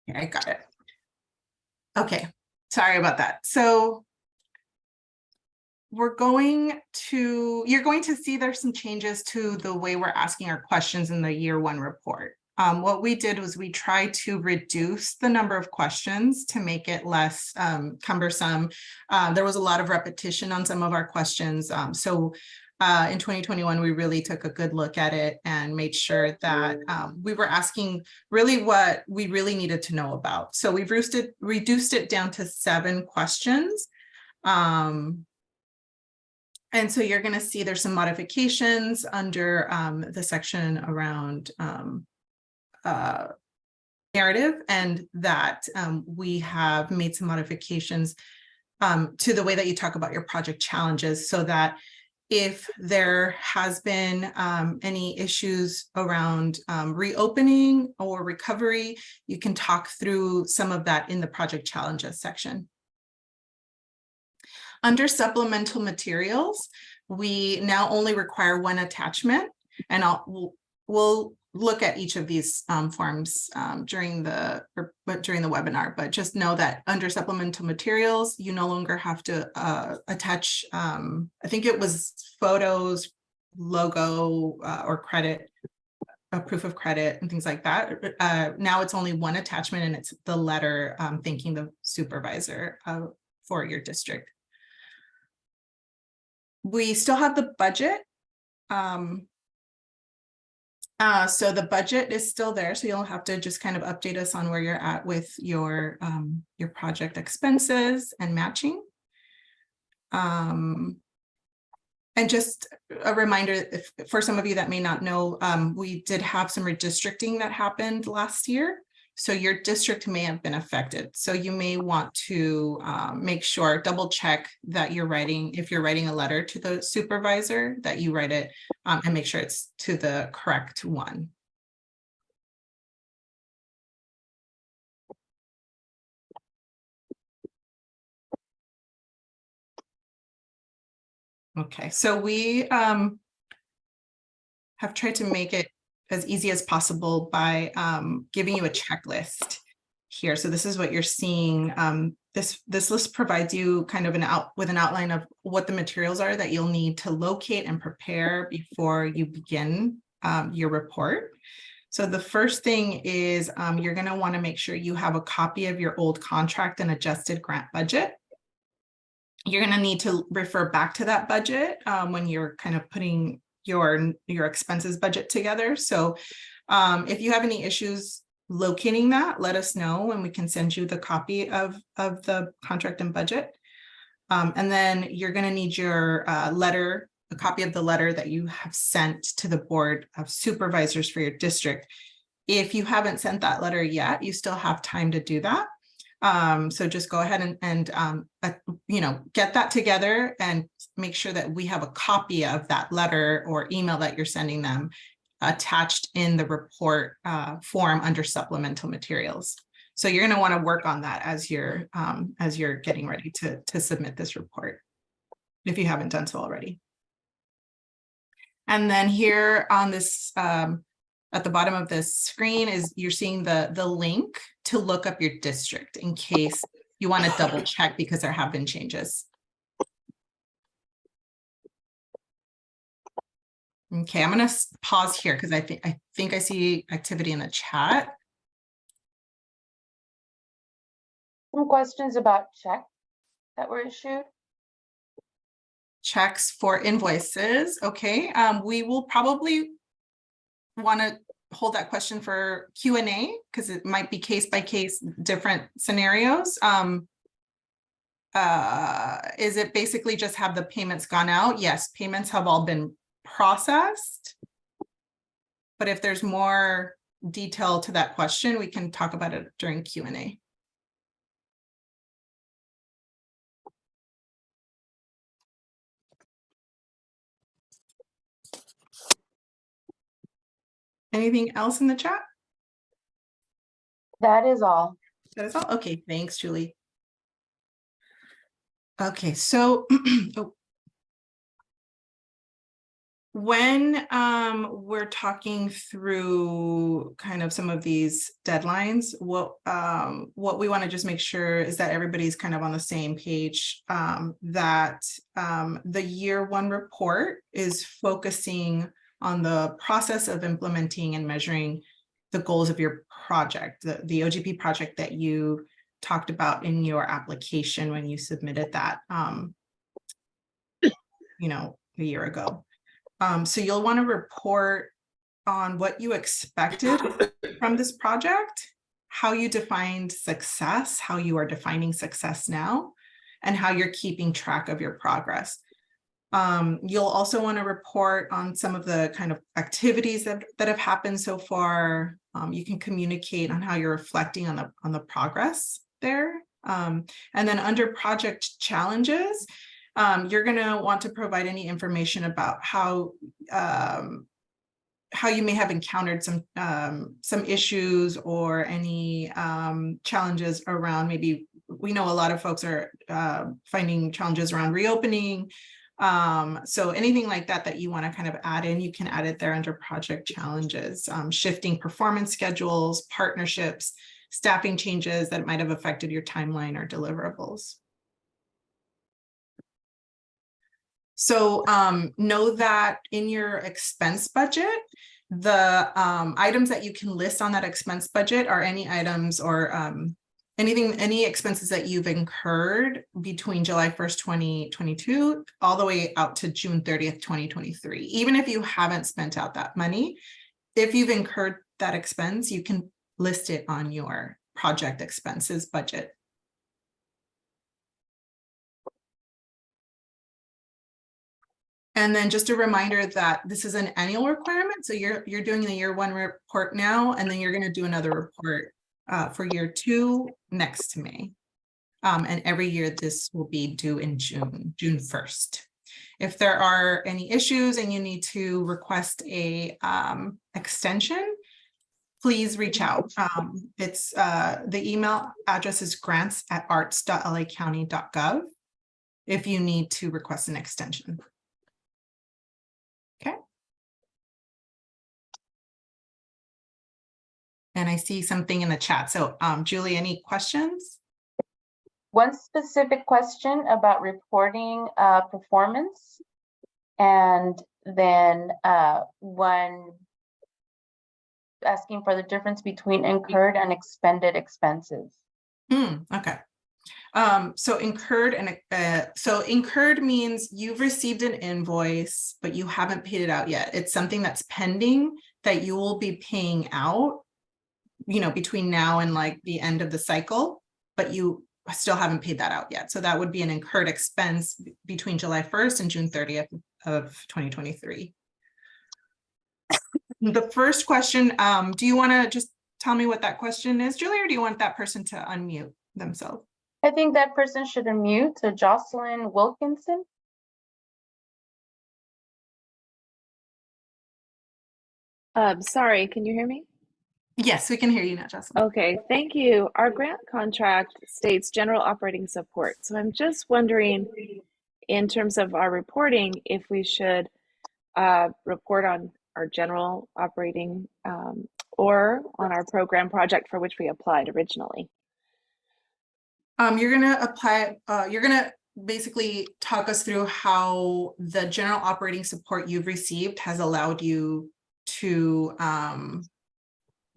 Okay, I got it. Okay, sorry about that. So you're going to see there's some changes to the way we're asking our questions in the year one report. What we did was we tried to reduce the number of questions to make it less cumbersome. There was a lot of repetition on some of our questions. So in 2021, we really took a good look at it and made sure that we were asking really what we really needed to know about. So we've reduced it down to 7 questions. And so you're going to see there's some modifications under the section around narrative, and that we have made some modifications to the way that you talk about your project challenges, so that if there has been any issues around reopening or recovery, you can talk through some of that in the project challenges section. Under supplemental materials, we now only require 1 attachment, and we'll look at each of these forms during the webinar, but just know that under supplemental materials, you no longer have to attach, I think it was photos, logo, or credit, a proof of credit and things like that. Now it's only 1 attachment, and it's the letter thanking the supervisor for your district. We still have the budget. So the budget is still there, so you'll have to just kind of update us on where you're at with your project expenses and matching. And just a reminder, for some of you that may not know, we did have some redistricting that happened last year. So your district may have been affected. So you may want to make sure, double check that you're writing, if you're writing a letter to the supervisor, that you write it and make sure it's to the correct one. Okay, so we have tried to make it as easy as possible by giving you a checklist here. So this is what you're seeing. This list provides you kind of an outline of what the materials are that you'll need to locate and prepare before you begin your report. So the first thing is you're going to want to make sure you have a copy of your old contract and adjusted grant budget. You're going to need to refer back to that budget when you're kind of putting your expenses budget together. So if you have any issues locating that, let us know and we can send you the copy of the contract and budget. And then you're going to need your letter, a copy of the letter that you have sent to the Board of Supervisors for your district. If you haven't sent that letter yet, you still have time to do that. So just go ahead and get that together and make sure that we have a copy of that letter or email that you're sending them attached in the report form under supplemental materials. So you're going to want to work on that as you're getting ready to submit this report, if you haven't done so already. And then here on this at the bottom of this screen is you're seeing the link to look up your district in case you want to double check because there have been changes. Okay, I'm going to pause here because I think I see activity in the chat. Some questions about checks that were issued. Checks for invoices. Okay, we will probably want to hold that question for Q&A because it might be case by case, different scenarios. Is it basically just have the payments gone out? Yes, payments have all been processed. But if there's more detail to that question, we can talk about it during Q&A. Anything else in the chat? That is all. That is all? Okay, thanks, Julie. Okay, so When we're talking through kind of some of these deadlines, what we want to just make sure is that everybody's kind of on the same page, that the year one report is focusing on the process of implementing and measuring the goals of your project, the OGP project that you talked about in your application when you submitted that, you know, a year ago. So you'll want to report on what you expected from this project, how you defined success, how you are defining success now, and how you're keeping track of your progress. You'll also want to report on some of the kind of activities that have happened so far. You can communicate on how you're reflecting on the progress there. And then under project challenges, you're going to want to provide any information about how you may have encountered some issues or any challenges around, maybe we know a lot of folks are finding challenges around reopening. So anything like that you want to kind of add in, you can add it there under project challenges, shifting performance schedules, partnerships, staffing changes that might have affected your timeline or deliverables. So know that in your expense budget, the items that you can list on that expense budget are any items or any expenses that you've incurred between July 1st, 2022, all the way out to June 30th, 2023. Even if you haven't spent out that money, if you've incurred that expense, you can list it on your project expenses budget. And then just a reminder that this is an annual requirement. So you're doing the year one report now, and then you're going to do another report for year two next May. And every year this will be due in June 1st. If there are any issues and you need to request a extension, please reach out. It's the email address is grants@arts.lacounty.gov if you need to request an extension. Okay. And I see something in the chat. So Julie, any questions? One specific question about reporting performance, and then one asking for the difference between incurred and expended expenses. Okay. So incurred means you've received an invoice, but you haven't paid it out yet. It's something that's pending that you will be paying out, you know, between now and like the end of the cycle, but you still haven't paid that out yet. So that would be an incurred expense between July 1st and June 30th of 2023. The first question, do you want to just tell me what that question is, Julie, or do you want that person to unmute themselves? I think that person should unmute. To Jocelyn Wilkinson. Sorry, can you hear me? Yes, we can hear you now, Jocelyn. Okay, thank you. Our grant contract states general operating support. So I'm just wondering, in terms of our reporting, if we should report on our general operating or on our program project for which we applied originally. You're going to apply, you're going to basically talk us through how the general operating support you've received has allowed you to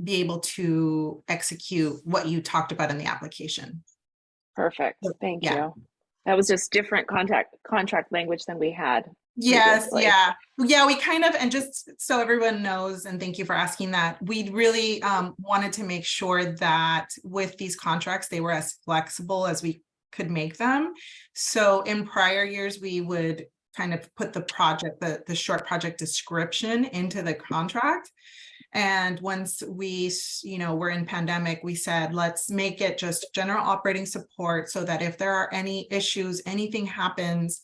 be able to execute what you talked about in the application. Perfect. Thank Yeah. you. That was just different contract language than we had. Yes, previously. yeah, we kind of, and just so everyone knows, and thank you for asking that, we really wanted to make sure that with these contracts, they were as flexible as we could make them. So in prior years, we would kind of put the project, the short project description into the contract. And once we, we're in pandemic, we said, let's make it just general operating support so that if there are any issues, anything happens,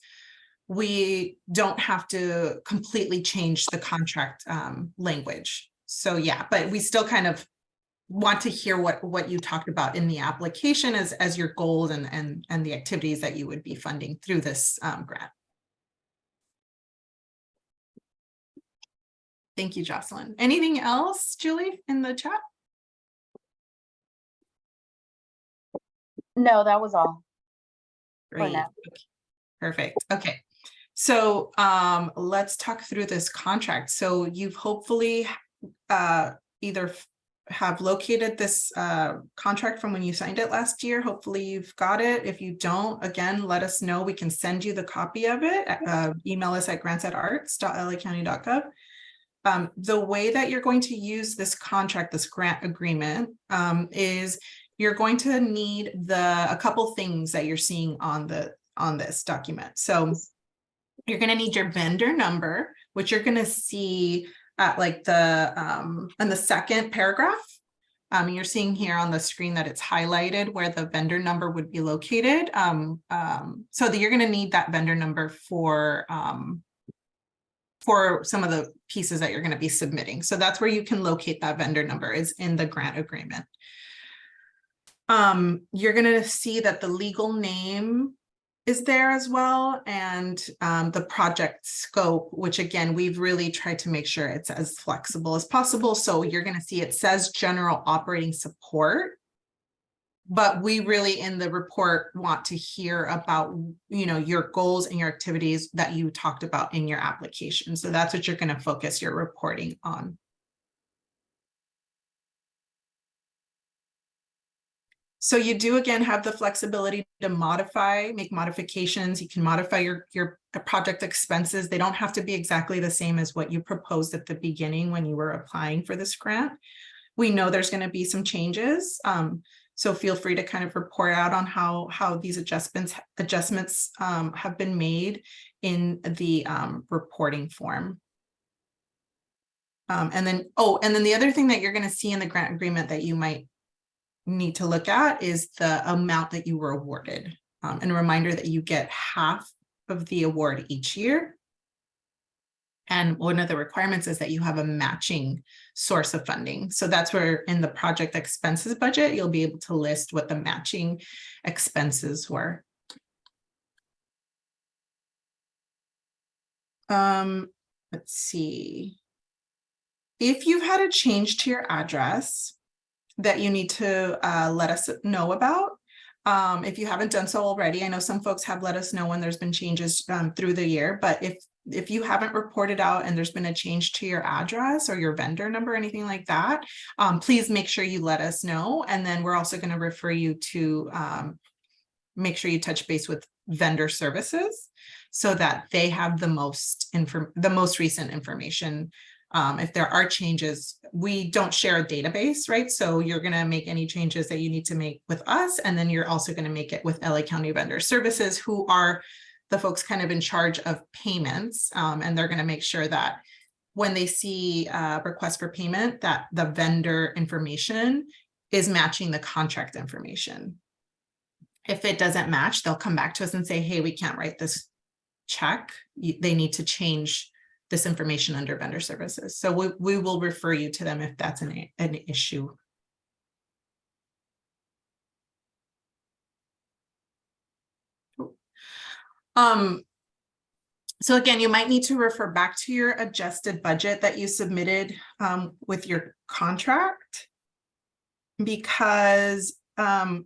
we don't have to completely change the contract language. So yeah, but we still kind of want to hear what you talked about in the application as your goals and the activities that you would be funding through this grant. Thank you, Jocelyn. Anything else, Julie, in the chat? No, that was all. Great. now. Okay. Perfect. Okay. So let's talk through this contract. So you've hopefully either have located this contract from when you signed it last year. Hopefully you've got it. If you don't, again, let us know. We can send you the copy of it. Email us at grants@arts.lacounty.gov. The way that you're going to use this contract, this grant agreement, is you're going to need a couple things that you're seeing on this document. So you're going to need your vendor number, which you're going to see at like in the second paragraph. You're seeing here on the screen that it's highlighted where the vendor number would be located. So that you're going to need that vendor number for some of the pieces that you're going to be submitting. So that's where you can locate that vendor number, is in the grant agreement. You're going to see that the legal name is there as well, and the project scope, which again, we've really tried to make sure it's as flexible as possible. So you're going to see it says general operating support, but we really in the report want to hear about, your goals and your activities that you talked about in your application. So that's what you're going to focus your reporting on. So you do, again, have the flexibility to make modifications. You can modify your project expenses. They don't have to be exactly the same as what you proposed at the beginning when you were applying for this grant. We know there's going to be some changes. So feel free to kind of report out on how these adjustments have been made in the reporting form. And then the other thing that you're going to see in the grant agreement that you might need to look at is the amount that you were awarded, and a reminder that you get half of the award each year. And one of the requirements is that you have a matching source of funding. So that's where in the project expenses budget, you'll be able to list what the matching expenses were. Let's see. If you've had a change to your address that you need to let us know about. If you haven't done so already, I know some folks have let us know when there's been changes through the year, but if you haven't reported out and there's been a change to your address or your vendor number or anything like that, please make sure you let us know. And then we're also going to refer you to make sure you touch base with vendor services so that they have the most recent information. If there are changes, we don't share a database, right? So you're going to make any changes that you need to make with us. And then you're also going to make it with LA County Vendor Services, who are the folks kind of in charge of payments. And they're going to make sure that when they see requests for payment, that the vendor information is matching the contract information. If it doesn't match, they'll come back to us and say, hey, we can't write this check. They need to change this information under vendor services. So we will refer you to them if that's an issue. So again, you might need to refer back to your adjusted budget that you submitted with your contract, because in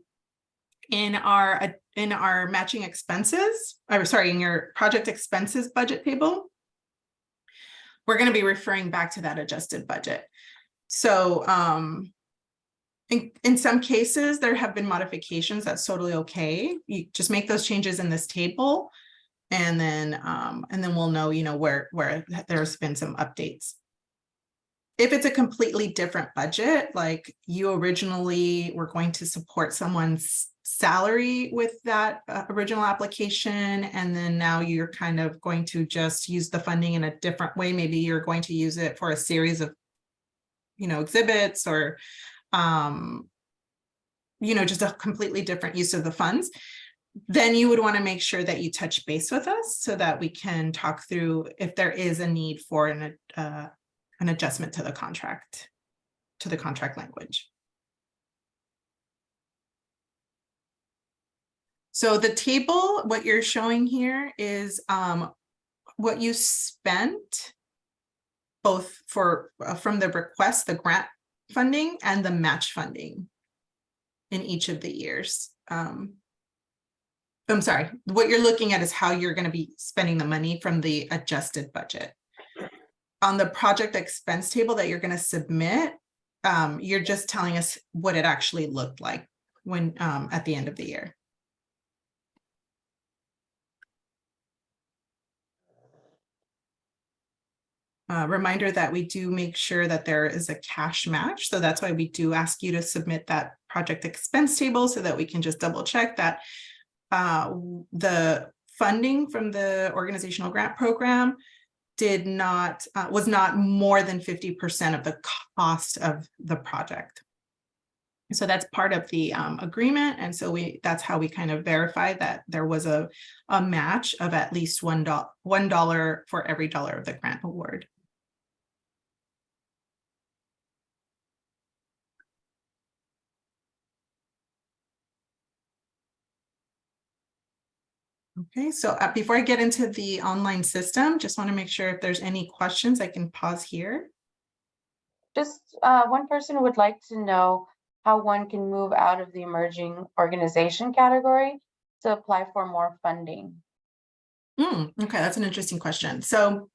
our matching expenses, in your project expenses budget table, we're going to be referring back to that adjusted budget. So in some cases, there have been modifications. That's totally okay. You just make those changes in this table, and then we'll know, where there's been some updates. If it's a completely different budget, like you originally were going to support someone's salary with that original application, and then now you're kind of going to just use the funding in a different way. Maybe you're going to use it for a series of, exhibits, or, just a completely different use of the funds. Then you would want to make sure that you touch base with us so that we can talk through if there is a need for an adjustment to the contract language. So the table, what you're showing here is what you spent both for from the request, the grant funding and the match funding in each of the years. I'm sorry, what you're looking at is how you're going to be spending the money from the adjusted budget. On the project expense table that you're going to submit, you're just telling us what it actually looked like when at the end of the year. Reminder that we do make sure that there is a cash match. So that's why we do ask you to submit that project expense table so that we can just double check that the funding from the organizational grant program was not more than 50% of the cost of the project. So that's part of the agreement. And so that's how we kind of verify that there was a match of at least $1 for every dollar of the grant award. Okay, so before I get into the online system, just want to make sure if there's any questions, I can pause here. Just one person would like to know how one can move out of the emerging organization category to apply for more funding. Okay, that's an interesting question. So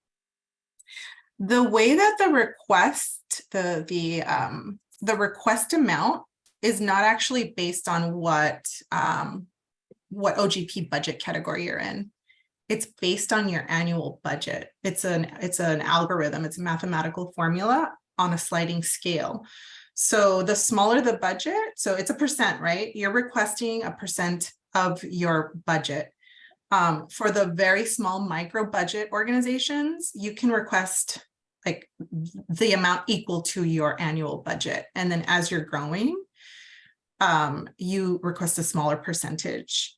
the way that the request, the request amount is not actually based on what OGP budget category you're in. It's based on your annual budget. It's an algorithm. It's a mathematical formula on a sliding scale. So the smaller the budget, so it's a percent, right? You're requesting a percent of your budget. For the very small micro budget organizations, you can request like the amount equal to your annual budget. And then as you're growing, you request a smaller percentage.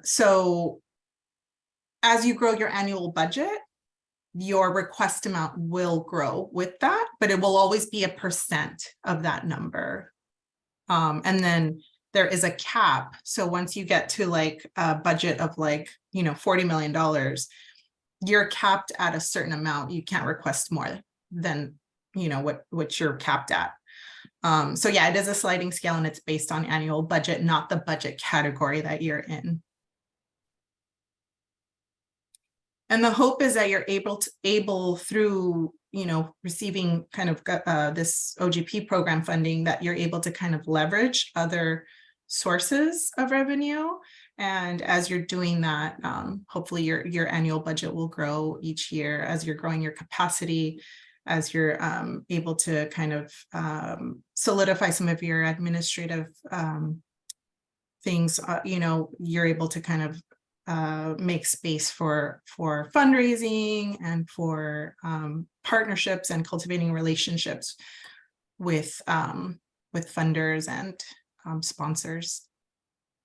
So as you grow your annual budget, your request amount will grow with that, but it will always be a percent of that number. And then there is a cap. So once you get to like a budget of like, $40 million, you're capped at a certain amount. You can't request more than, what you're capped at. So yeah, it is a sliding scale and it's based on annual budget, not the budget category that you're in. And the hope is that you're able through, receiving kind of this OGP program funding, that you're able to kind of leverage other sources of revenue. And as you're doing that, hopefully your annual budget will grow each year as you're growing your capacity, as you're able to kind of solidify some of your administrative things, you're able to kind of make space for fundraising and for partnerships and cultivating relationships with funders and sponsors.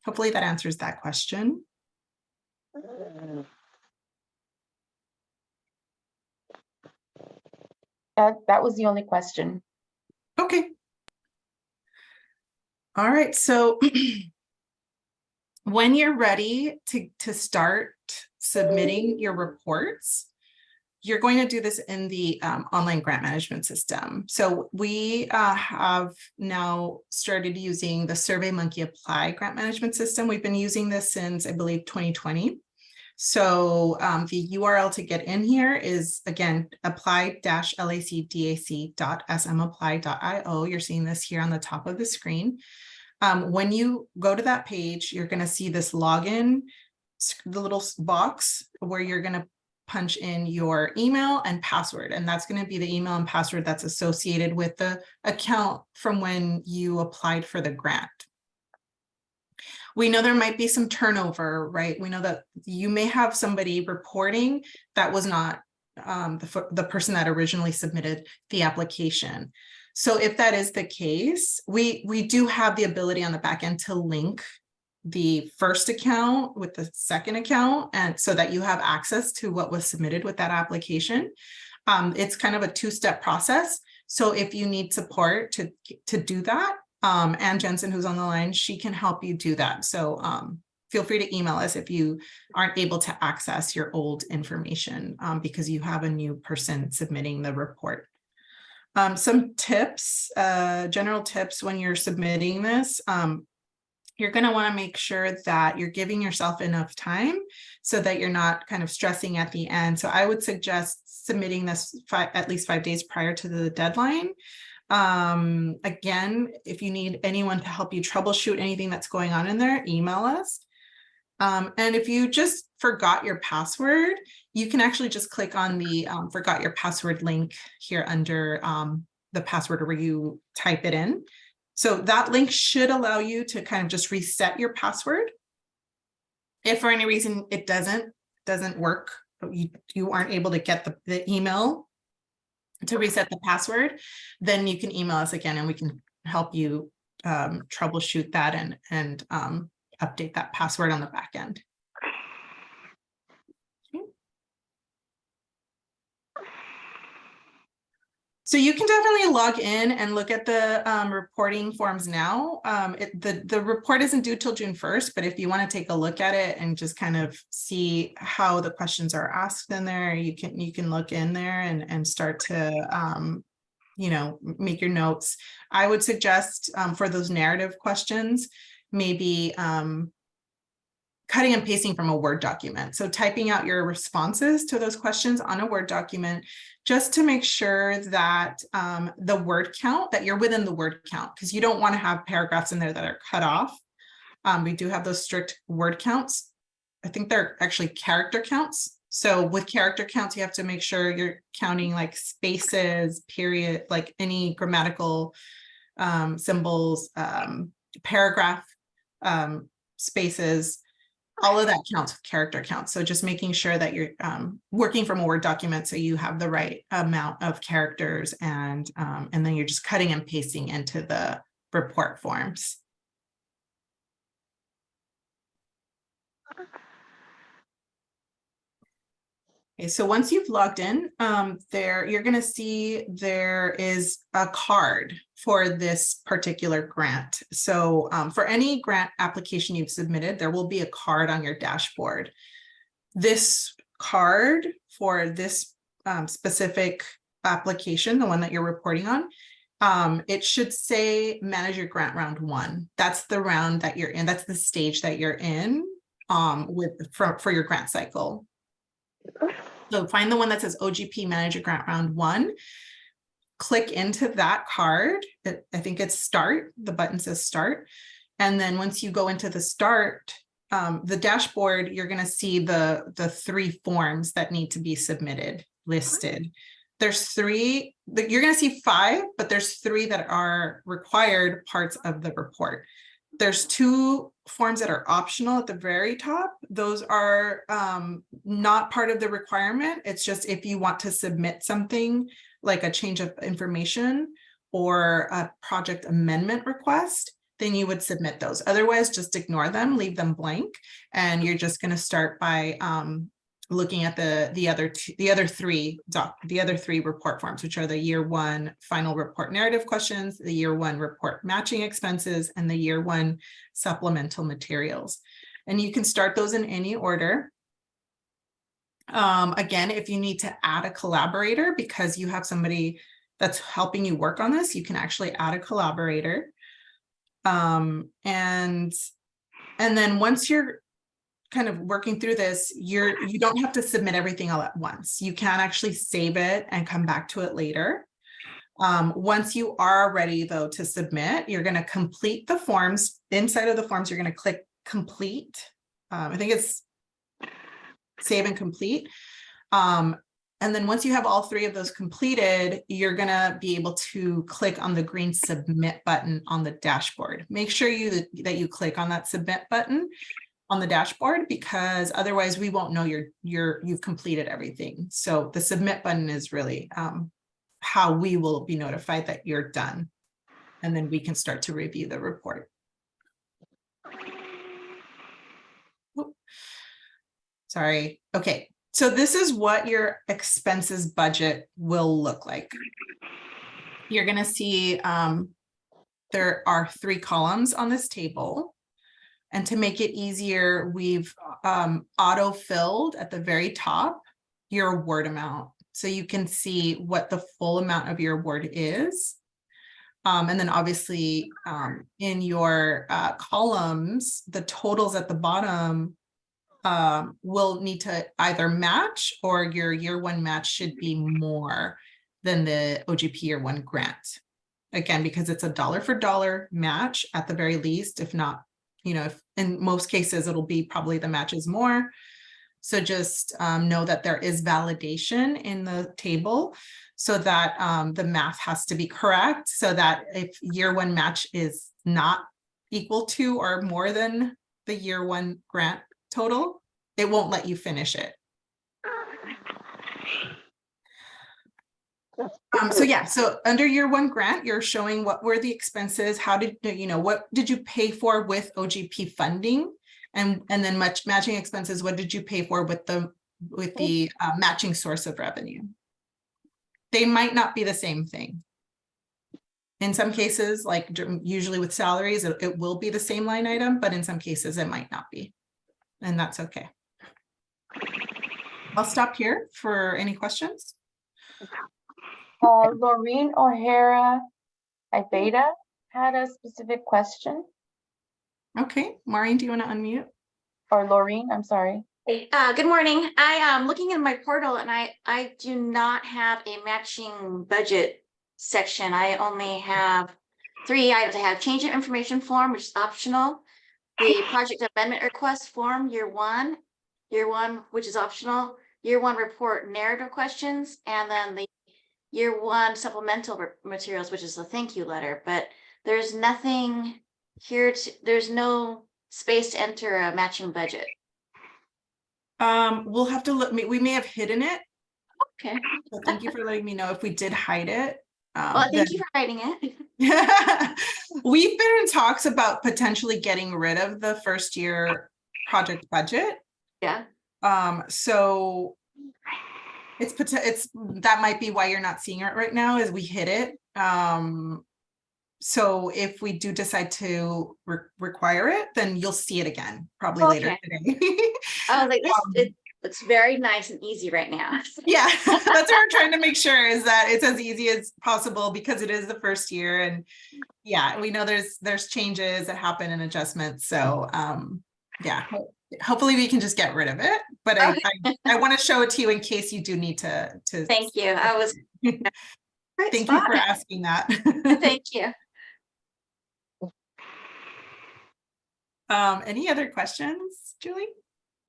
Hopefully that answers that question. That was the only question. Okay. All right, so when you're ready to start submitting your reports, you're going to do this in the online grant management system. So we have now started using the SurveyMonkey Apply grant management system. We've been using this since, I believe, 2020. So the URL to get in here is, again, apply-lacdac.smapply.io. You're seeing this here on the top of the screen. When you go to that page, you're going to see this login, the little box where you're going to punch in your email and password. And that's going to be the email and password that's associated with the account from when you applied for the grant. We know there might be some turnover, right? We know that you may have somebody reporting that was not the person that originally submitted the application. So if that is the case, we do have the ability on the back end to link the first account with the second account, and so that you have access to what was submitted with that application. It's kind of a two-step process. So if you need support to do that, Ann Jensen, who's on the line, she can help you do that. So feel free to email us if you aren't able to access your old information because you have a new person submitting the report. Some tips, general tips when you're submitting this. You're going to want to make sure that you're giving yourself enough time so that you're not kind of stressing at the end. So I would suggest submitting this at least 5 days prior to the deadline. Again, if you need anyone to help you troubleshoot anything that's going on in there, email us. And if you just forgot your password, you can actually just click on the forgot your password link here under the password where you type it in. So that link should allow you to kind of just reset your password. If for any reason it doesn't work, you aren't able to get the email to reset the password, then you can email us again and we can help you troubleshoot that and update that password on the back end. Okay. So you can definitely log in and look at the reporting forms now. The report isn't due till June 1st, but if you want to take a look at it and just kind of see how the questions are asked in there, you can look in there and start to make your notes. I would suggest for those narrative questions, maybe cutting and pasting from a Word document. So typing out your responses to those questions on a Word document, just to make sure that the word count, that you're within the word count, because you don't want to have paragraphs in there that are cut off. We do have those strict word counts. I think they're actually character counts. So with character counts, you have to make sure you're counting like spaces, period, like any grammatical symbols, paragraph spaces. All of that counts with character counts. So just making sure that you're working from a Word document so you have the right amount of characters and then you're just cutting and pasting into the report forms. Okay, so once you've logged in, you're going to see there is a card for this particular grant. So for any grant application you've submitted, there will be a card on your dashboard. This card for this specific application, the one that you're reporting on, it should say Manage Your Grant Round 1. That's the round that you're in. That's the stage that you're in for your grant cycle. So find the one that says OGP Manage Your Grant Round 1. Click into that card. I think it's Start. The button says Start. And then once you go into the Start, the dashboard, you're going to see the 3 forms that need to be submitted listed. There's 3, you're going to see 5, but there's 3 that are required parts of the report. There's 2 forms that are optional at the very top. Those are not part of the requirement. It's just if you want to submit something like a change of information or a project amendment request, then you would submit those. Otherwise, just ignore them, leave them blank, and you're just going to start by looking at the other three report forms, which are the year 1 final report narrative questions, the year 1 report matching expenses, and the year 1 supplemental materials. And you can start those in any order. Again, if you need to add a collaborator because you have somebody that's helping you work on this, you can actually add a collaborator. And then once you're kind of working through this, you don't have to submit everything all at once. You can actually save it and come back to it later. Once you are ready though to submit, you're going to complete the forms. Inside of the forms, you're going to click complete. I think it's save and complete. And then once you have all 3 of those completed, you're going to be able to click on the green submit button on the dashboard. Make sure that you click on that submit button on the dashboard, because otherwise we won't know you've completed everything. So the submit button is really how we will be notified that you're done. And then we can start to review the report. Oh, sorry. Okay. So this is what your expenses budget will look like. You're going to see there are 3 columns on this table. And to make it easier, we've auto-filled at the very top your award amount. So you can see what the full amount of your award is. And then obviously in your columns, the totals at the bottom will need to either match, or your year one match should be more than the OGP year one grant. Again, because it's a dollar for dollar match at the very least, if not, you know, if in most cases, it'll be probably the match is more. So just know that there is validation in the table, so that the math has to be correct, so that if year one match is not equal to or more than the year one grant total, it won't let you finish it. So yeah, so under year one grant, you're showing what were the expenses, how did you know, what did you pay for with OGP funding, and then matching expenses, what did you pay for with the matching source of revenue? They might not be the same thing. In some cases, like usually with salaries, it will be the same line item, but in some cases it might not be, and that's okay. I'll stop here for any questions. Laureen O'Hara Ibeda had a specific question. Okay, Maureen, do you want to unmute? Or Laureen, I'm sorry. Hey, good morning. I am looking in my portal and I do not have a matching budget section. I only have 3 items. I have change of information form, which is optional, the project amendment request form, year one, which is optional, year one report narrative questions, and then the year one supplemental materials, which is the thank you letter. But there's nothing here there's no space to enter a matching budget. We'll have to look. We may have hidden it. Okay. So thank you for letting me know if we did hide it. Well, thank you for hiding it. We've been in talks about potentially getting rid of the first year project budget. Yeah. So it's that might be why you're not seeing it right now, is we hid it. So if we do decide to require it, then you'll see it again, probably later today. I was like, it looks very nice and easy right now. Yeah, that's what we're trying to make sure, is that it's as easy as possible, because it is the first year. And yeah, we know there's changes that happen and adjustments. So yeah, hopefully we can just get rid of it. But I want to show it to you in case you do need to. Thank you. I was. Thank you for asking that. Thank you. Any other questions, Julie?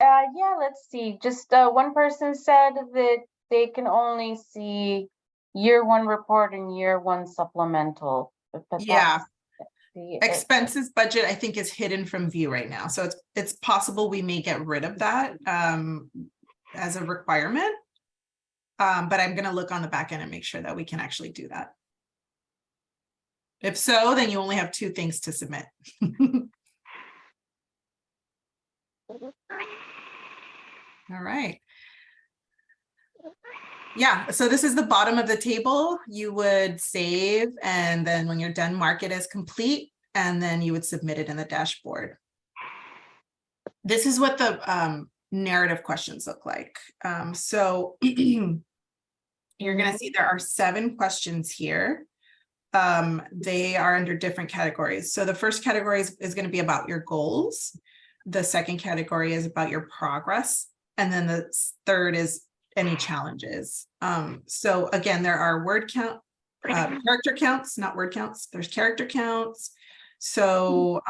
Yeah, let's see. Just one person said that they can only see year one report and year one supplemental. But Yeah. Expenses budget, I think, is hidden from view right now. So it's possible we may get rid of that as a requirement. But I'm going to look on the back end and make sure that we can actually do that. If so, then you only have 2 things to submit. All right. Yeah, so this is the bottom of the table. You would save, and then when you're done, mark it as complete, and then you would submit it in the dashboard. This is what the narrative questions look like. So you're going to see there are 7 questions here. They are under different categories. So the first category is going to be about your goals. The second category is about your progress. And then the third is any challenges. So again, there are word count, character counts, not word counts. There's character counts. So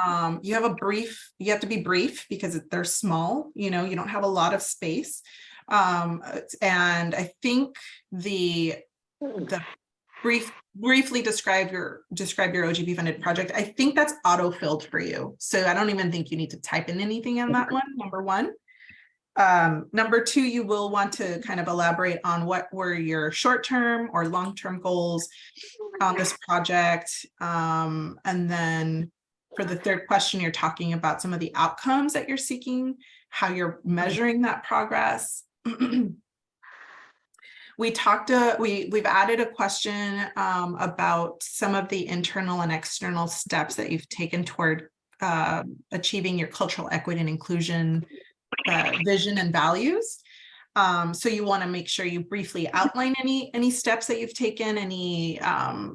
you have to be brief, because they're small, you don't have a lot of space. And I think the briefly describe your OGP funded project, I think that's auto-filled for you. So I don't even think you need to type in anything in that one, number 1. Number 2, you will want to kind of elaborate on what were your short-term or long-term goals on this project. And then for the third question, you're talking about some of the outcomes that you're seeking, how you're measuring that progress. We've added a question about some of the internal and external steps that you've taken toward achieving your cultural equity and inclusion vision and values. So you want to make sure you briefly outline any steps that you've taken, any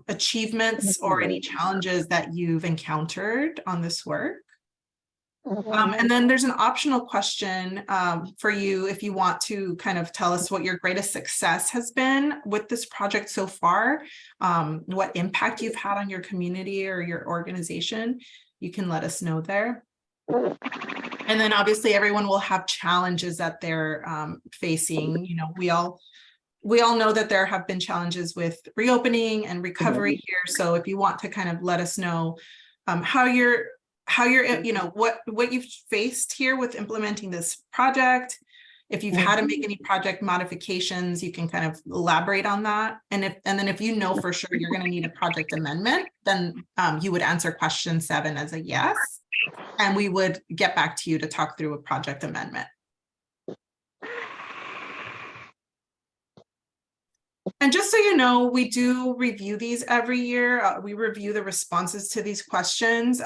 achievements or any challenges that you've encountered on this work. And then there's an optional question for you if you want to kind of tell us what your greatest success has been with this project so far, what impact you've had on your community or your organization. You can let us know there. And then obviously everyone will have challenges that they're facing. You know, we all know that there have been challenges with reopening and recovery here. So if you want to kind of let us know how you're, you know, what you've faced here with implementing this project. If you've had to make any project modifications, you can kind of elaborate on that. And then if you know for sure you're going to need a project amendment, then you would answer question 7 as a yes. And we would get back to you to talk through a project amendment. And just so you know, we do review these every year. We review the responses to these questions.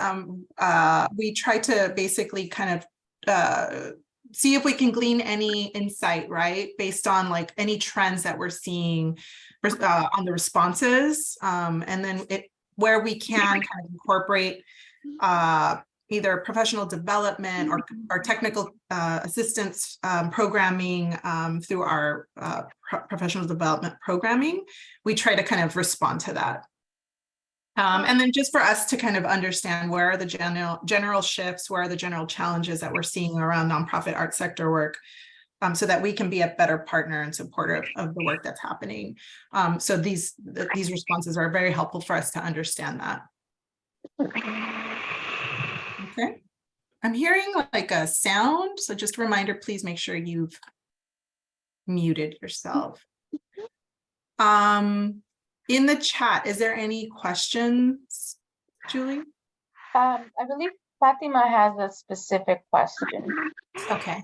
We try to basically kind of see if we can glean any insight, right? Based on like any trends that we're seeing on the responses. And then where we can kind of incorporate either professional development or technical assistance programming through our professional development programming, we try to kind of respond to that. And then just for us to kind of understand where are the general shifts, where are the general challenges that we're seeing around nonprofit art sector work, so that we can be a better partner and supporter of the work that's happening. So these responses are very helpful for us to understand that. Okay, I'm hearing like a sound, so just a reminder, please make sure you've muted yourself. In the chat, is there any questions, Julie? I believe Fatima has a specific question. Okay.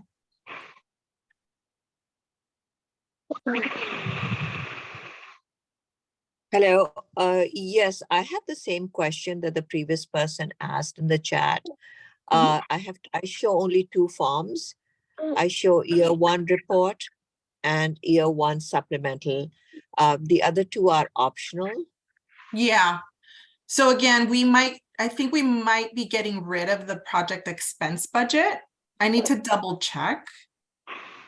Hello. Yes, I have the same question that the previous person asked in the chat. I show only 2 forms. I show year 1 report and year 1 supplemental. The other 2 are optional. Yeah. So again, I think we might be getting rid of the project expense budget. I need to double check.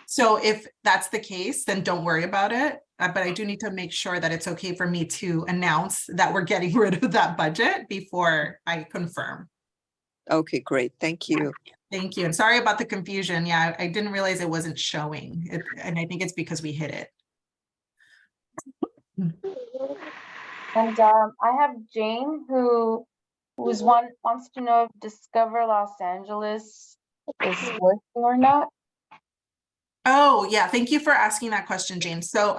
So if that's the case, then don't worry about it. But I do need to make sure that it's okay for me to announce that we're getting rid of that budget before I confirm. Okay, great. Thank you. Thank you. And sorry about the confusion. Yeah, I didn't realize it wasn't showing. And I think it's because we hit it. And I have Jane who wants to know if Discover Los Angeles is working or not. Oh, yeah. Thank you for asking that question, James. So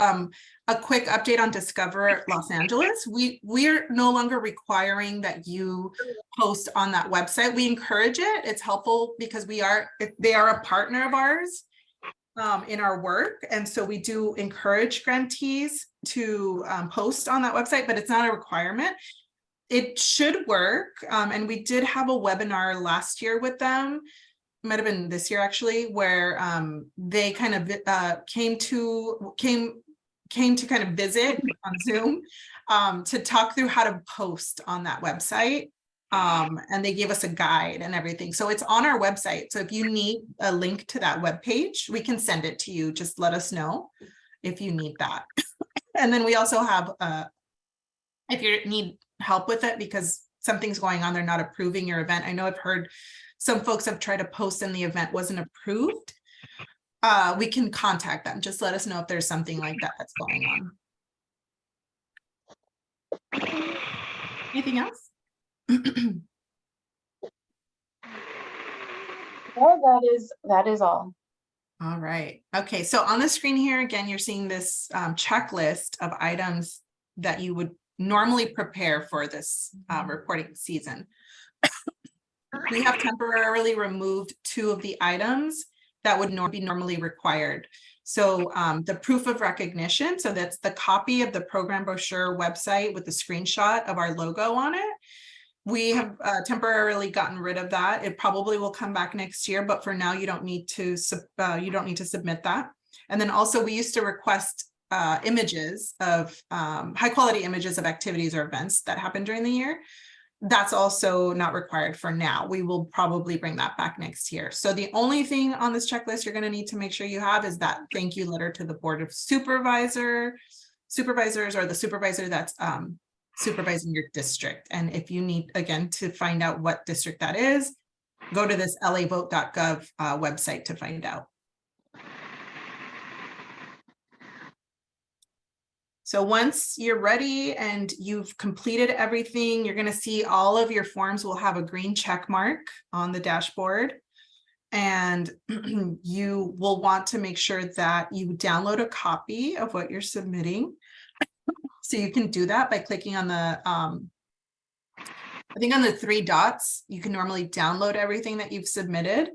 a quick update on Discover Los Angeles. We're no longer requiring that you post on that website. We encourage it. It's helpful because they are a partner of ours in our work. And so we do encourage grantees to post on that website, but it's not a requirement. It should work. And we did have a webinar last year with them. Might have been this year actually, where they kind of came to kind of visit on Zoom to talk through how to post on that website. And they gave us a guide and everything. So it's on our website. So if you need a link to that webpage, we can send it to you. Just let us know if you need that. And then we also have, if you need help with it because something's going on, they're not approving your event. I know I've heard some folks have tried to post and the event wasn't approved. We can contact them. Just let us know if there's something like that that's going on. Anything else? Well, that is all. All right. Okay. So on the screen here, again, you're seeing this checklist of items that you would normally prepare for this reporting season. We have temporarily removed 2 of the items that would be normally required. So the proof of recognition, so that's the copy of the program brochure website with the screenshot of our logo on it. We have temporarily gotten rid of that. It probably will come back next year, but for now you don't need to submit that. And then also we used to request images of high quality images of activities or events that happen during the year. That's also not required for now. We will probably bring that back next year. So the only thing on this checklist you're going to need to make sure you have is that thank you letter to the Board of Supervisors or the supervisor that's supervising your district. And if you need, again, to find out what district that is, go to this lavote.gov website to find out. So once you're ready and you've completed everything, you're going to see all of your forms will have a green check mark on the dashboard. And you will want to make sure that you download a copy of what you're submitting. So you can do that by clicking on the, I think on the 3 dots, you can normally download everything that you've submitted.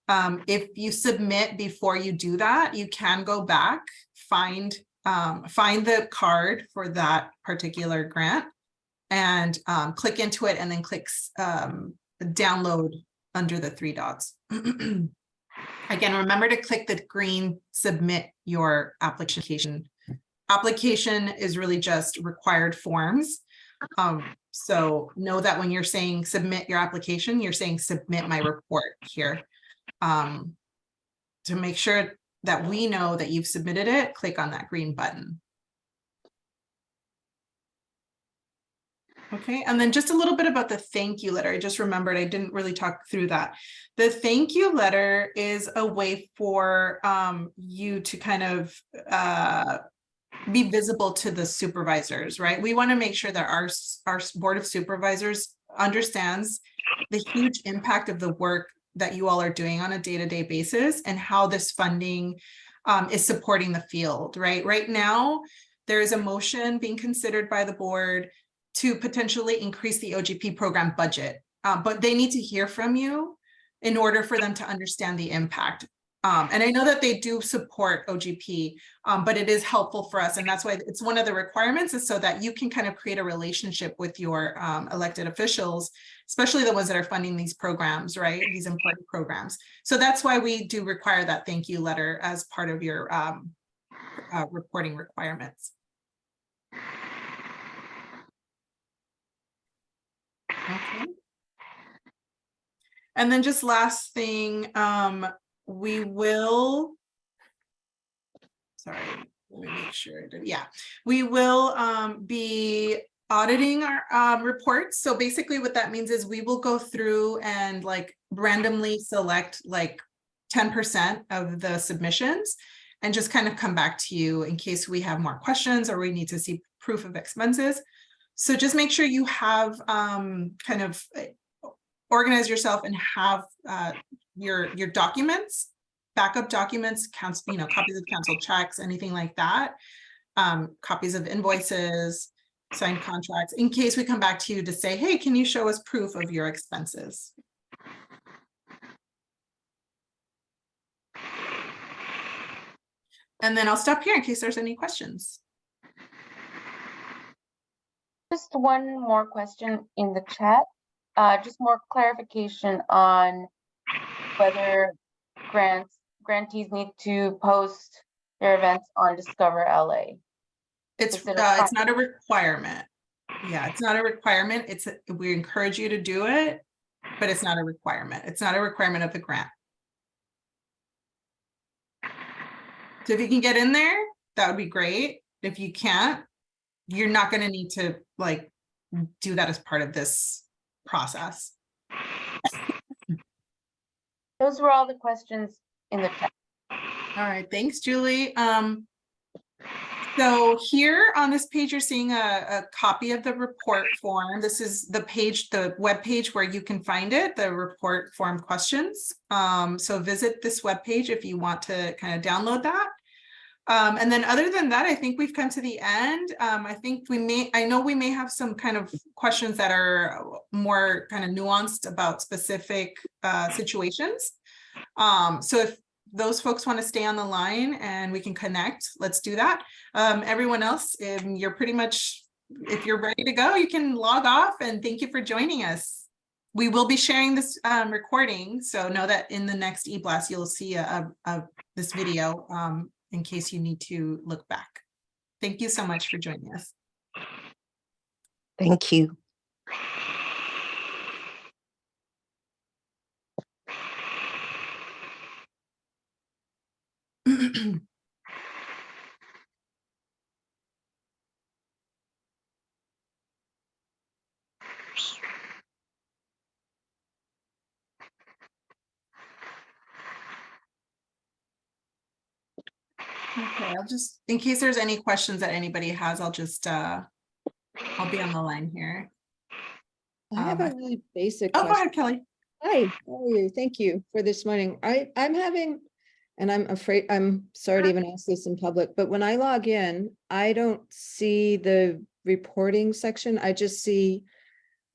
If you submit before you do that, you can go back, find the card for that particular grant and click into it and then click download under the 3 dots. Again, remember to click the green submit your application. Application is really just required forms. So know that when you're saying submit your application, you're saying submit my report here. To make sure that we know that you've submitted it, click on that green button. Okay, and then just a little bit about the thank you letter. I just remembered I didn't really talk through that. The thank you letter is a way for you to kind of be visible to the supervisors, right? We want to make sure that our Board of Supervisors understands the huge impact of the work that you all are doing on a day-to-day basis and how this funding is supporting the field, right? Right now, there is a motion being considered by the board to potentially increase the OGP program budget, but they need to hear from you in order for them to understand the impact. And I know that they do support OGP, but it is helpful for us. And that's why it's one of the requirements is so that you can kind of create a relationship with your elected officials, especially the ones that are funding these programs, right? These important programs. So that's why we do require that thank you letter as part of your reporting requirements. Okay. And then just last thing, we will, sorry, let me make sure I did, yeah. We will be auditing our reports. So basically what that means is we will go through and like randomly select like 10% of the submissions and just kind of come back to you in case we have more questions or we need to see proof of expenses. So just make sure you have kind of organize yourself and have your documents, backup documents, copies of canceled checks, anything like that, copies of invoices, signed contracts, in case we come back to you to say, hey, can you show us proof of your expenses? And then I'll stop here in case there's any questions. Just one more question in the chat. Just more clarification on whether grantees need to post their events on Discover LA. It's not a requirement. Yeah, it's not a requirement. We encourage you to do it, but it's not a requirement. It's not a requirement of the grant. So if you can get in there, that would be great. If you can't, you're not going to need to like do that as part of this process. Those were all the questions in the chat. All right, thanks, Julie. So here on this page, you're seeing a copy of the report form. This is the page, the web page where you can find it, the report form questions. So visit this web page if you want to kind of download that. And then other than that, I think we've come to the end. I know we may have some kind of questions that are more kind of nuanced about specific situations. So if those folks want to stay on the line and we can connect, let's do that. Everyone else, you're pretty much if you're ready to go, you can log off, and thank you for joining us. We will be sharing this recording, so know that in the next eBlast, you'll see this video in case you need to look back. Thank you so much for joining us. Thank you. Okay, I'll just, in case there's any questions that anybody has, I'll just, I'll be on the line here. I have a really basic Oh, go question. ahead, Kelly. Hi, how are you? Thank you for this morning. I'm having, and I'm afraid, I'm sorry to even ask this in public, but when I log in, I don't see the reporting section. I just see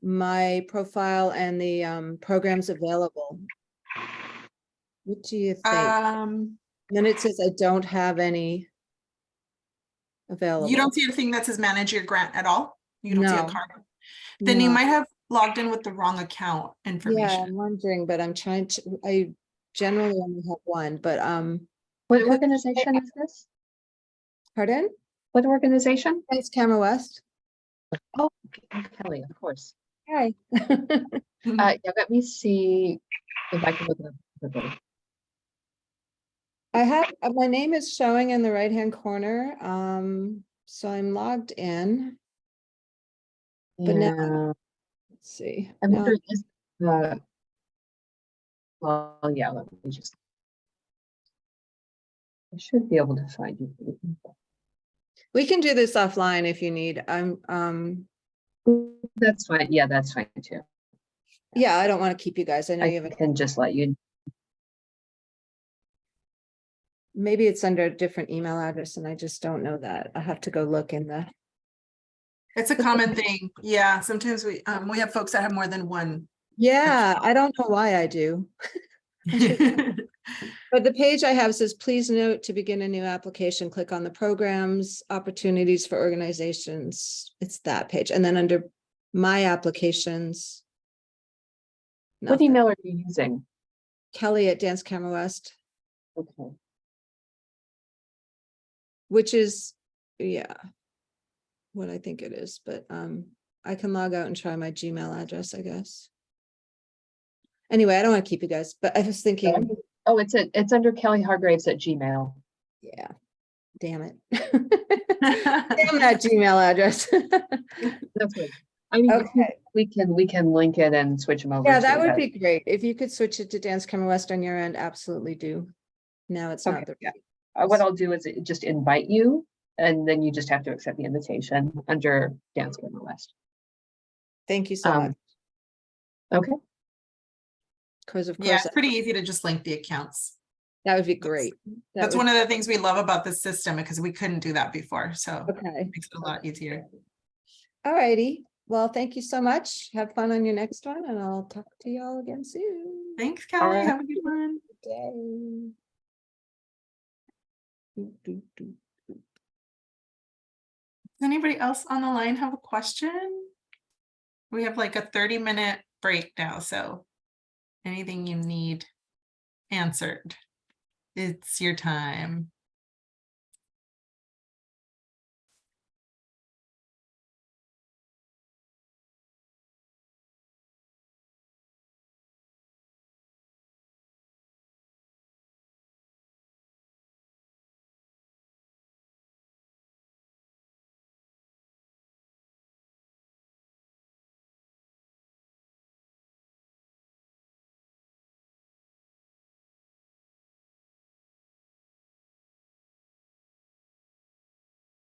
my profile and the programs available. What do you think? Then it says I don't have any available. You don't see a thing that says manage your grant at all? You don't see a No. card? Then you No. might have logged in with the wrong account Yeah, information. I'm wondering, but I'm trying to, I generally only have one, but What organization is this? pardon? What organization? It's Camera West. Oh, Kelly, of course. Hi. Yeah, let me see if I can look it up quickly. I have, my name is showing in the right-hand corner, so I'm logged in. But now, Yeah, let's see. I'm Now- wondering is well, yeah, let me just. I should be able to find you. We can do this offline if you need. That's fine. Yeah, that's fine too. Yeah, I don't want to keep you guys. I know you I have, can just let you. maybe it's under a different email address and I just don't know that. I have to go look in the. It's a common thing. Yeah, sometimes we have folks that have more than one. Yeah, I don't know why I do. But the page I have says, please note to begin a new application, click on the programs, opportunities for organizations. It's that page. And then under my applications. What nothing. email are you using? Kelly at Dance Camera West, Okay. which is, yeah, what I think it is, but I can log out and try my Gmail address, I guess. Anyway, I don't want to keep you guys, but I was thinking, Oh, it's under Kelly Hargraves at Gmail. yeah, damn it. Damn that Gmail address. That's right. I mean, Okay. we can link it and switch them over. Yeah, so that would be great. If you could switch it to Dance Camera West on your end, absolutely do. Now it's not Okay, the. yeah. What I'll do is just invite you, and then you just have to accept the invitation under Dance Camera West. Thank you so much. Okay. Because of Yeah, course, it's pretty easy to just link the accounts. that would be great. That's one of the things we love about this system, because we couldn't do that before. So it Okay. makes it a lot easier. All righty. Well, thank you so much. Have fun on your next one and I'll talk to you all again soon. Thanks, Kelly. right. Have a good one. Good day. Doot, doot, doot. Does anybody else on the line have a question? We have like a 30-minute break now, so anything you need answered, it's your time.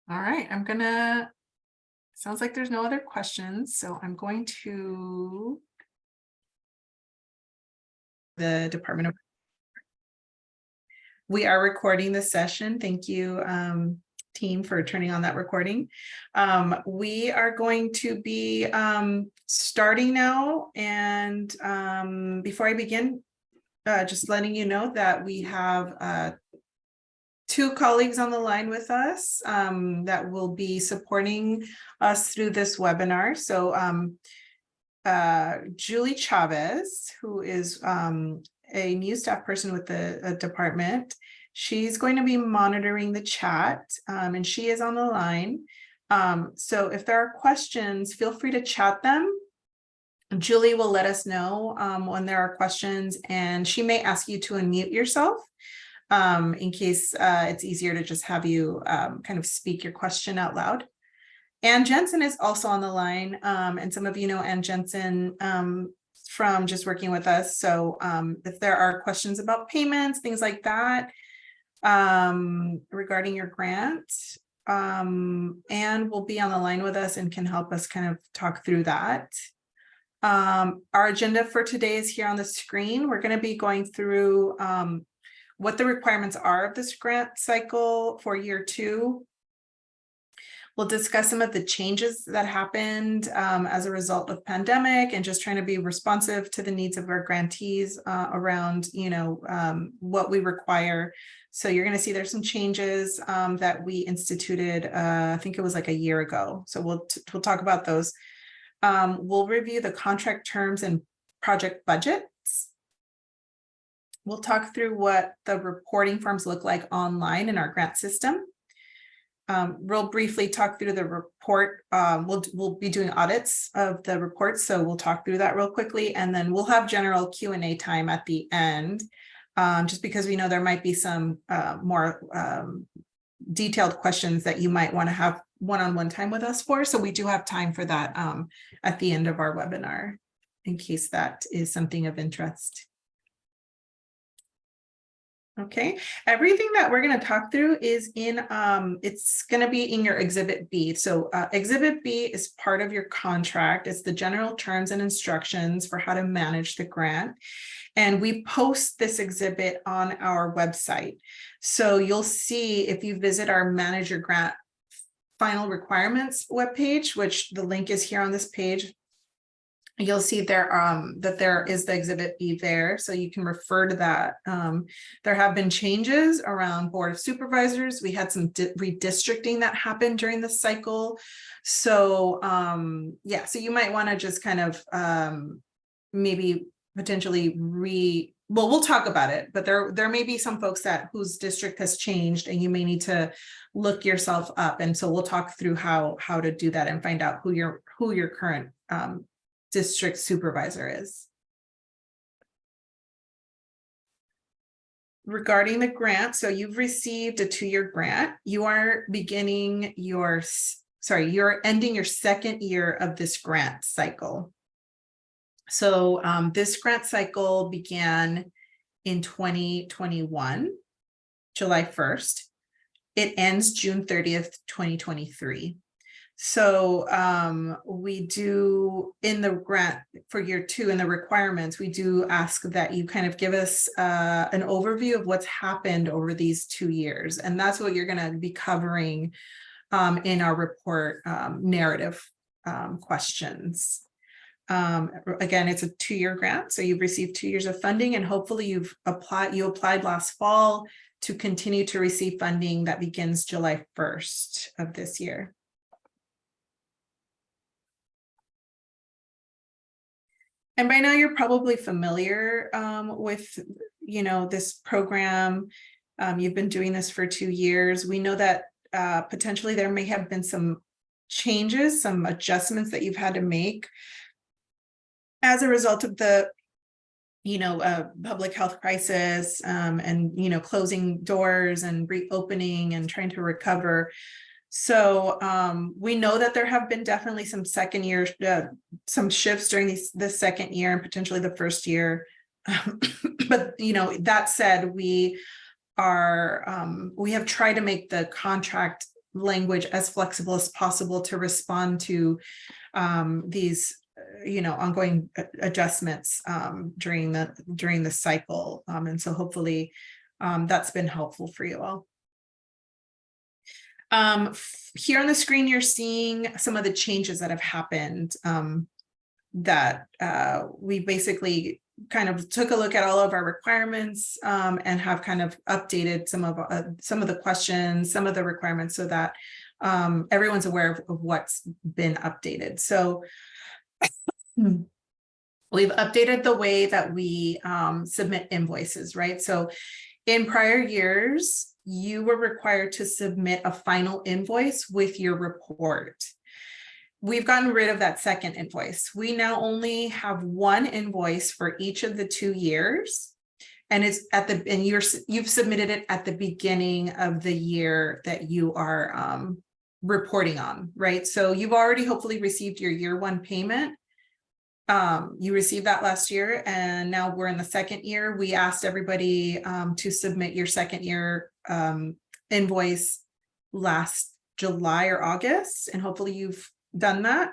All right, sounds like there's no other questions, so I'm going to the Department of. We are recording this session. Thank you, team, for turning on that recording. We are going to be starting now, and before I begin, just letting you know that we have two colleagues on the line with us that will be supporting us through this webinar. So Julie Chavez, who is a new staff person with the department. She's going to be monitoring the chat and she is on the line. So if there are questions, feel free to chat them. Julie will let us know when there are questions, and she may ask you to unmute yourself in case it's easier to just have you kind of speak your question out loud. Ann Jensen is also on the line, and some of you know Ann Jensen from just working with us. So if there are questions about payments, things like that, regarding your grant, Ann will be on the line with us and can help us kind of talk through that. Our agenda for today is here on the screen. We're going to be going through what the requirements are of this grant cycle for year 2. We'll discuss some of the changes that happened as a result of pandemic and just trying to be responsive to the needs of our grantees around, what we require. So you're going to see there's some changes that we instituted, I think it was like a year ago. So we'll talk about those. We'll review the contract terms and project budgets. We'll talk through what the reporting forms look like online in our grant system. Real briefly talk through the report. We'll be doing audits of the reports, so we'll talk through that real quickly, and then we'll have general Q&A time at the end, just because we know there might be some more detailed questions that you might want to have one-on-one time with us for. So we do have time for that at the end of our webinar, in case that is something of interest. Okay, everything that we're going to talk through is in, it's going to be in your Exhibit B. So Exhibit B is part of your contract. It's the general terms and instructions for how to manage the grant. And we post this exhibit on our website. So you'll see if you visit our Manage Your Grant Final Requirements webpage, which the link is here on this page, you'll see there that there is the Exhibit B there, so you can refer to that. There have been changes around Board of Supervisors. We had some redistricting that happened during the cycle. So yeah, so you might want to just kind of maybe potentially well, we'll talk about it, but there may be some folks whose district has changed and you may need to look yourself up. And so we'll talk through how to do that and find out who your current district supervisor is. Regarding the grant, so you've received a 2-year grant. You are beginning you're ending your 2nd year of this grant cycle. So this grant cycle began in 2021, July 1st. It ends June 30th, 2023. So we do, in the grant for year 2 in the requirements, we do ask that you kind of give us an overview of what's happened over these 2 years. And that's what you're going to be covering in our report narrative questions. Again, it's a 2-year grant, so you've received 2 years of funding, and hopefully you applied last fall to continue to receive funding that begins July 1st of this year. And by now you're probably familiar with, this program. You've been doing this for 2 years. We know that potentially there may have been some changes, some adjustments that you've had to make as a result of the, public health crisis and, closing doors and reopening and trying to recover. So we know that there have been definitely some second year, some shifts during the second year and potentially the first year. But, that said, we have tried to make the contract language as flexible as possible to respond to these ongoing adjustments during the cycle. And so hopefully that's been helpful for you all. Here on the screen, you're seeing some of the changes that have happened that we basically kind of took a look at all of our requirements and have kind of updated some of the questions, some of the requirements, so that everyone's aware of what's been updated. So we've updated the way that we submit invoices, right? So in prior years, you were required to submit a final invoice with your report. We've gotten rid of that second invoice. We now only have one invoice for each of the 2 years. And it's at the, and you've submitted it at the beginning of the year that you are reporting on, right? So you've already hopefully received your year 1 payment. You received that last year, and now we're in the second year. We asked everybody to submit your second year invoice last July or August, and hopefully you've done that.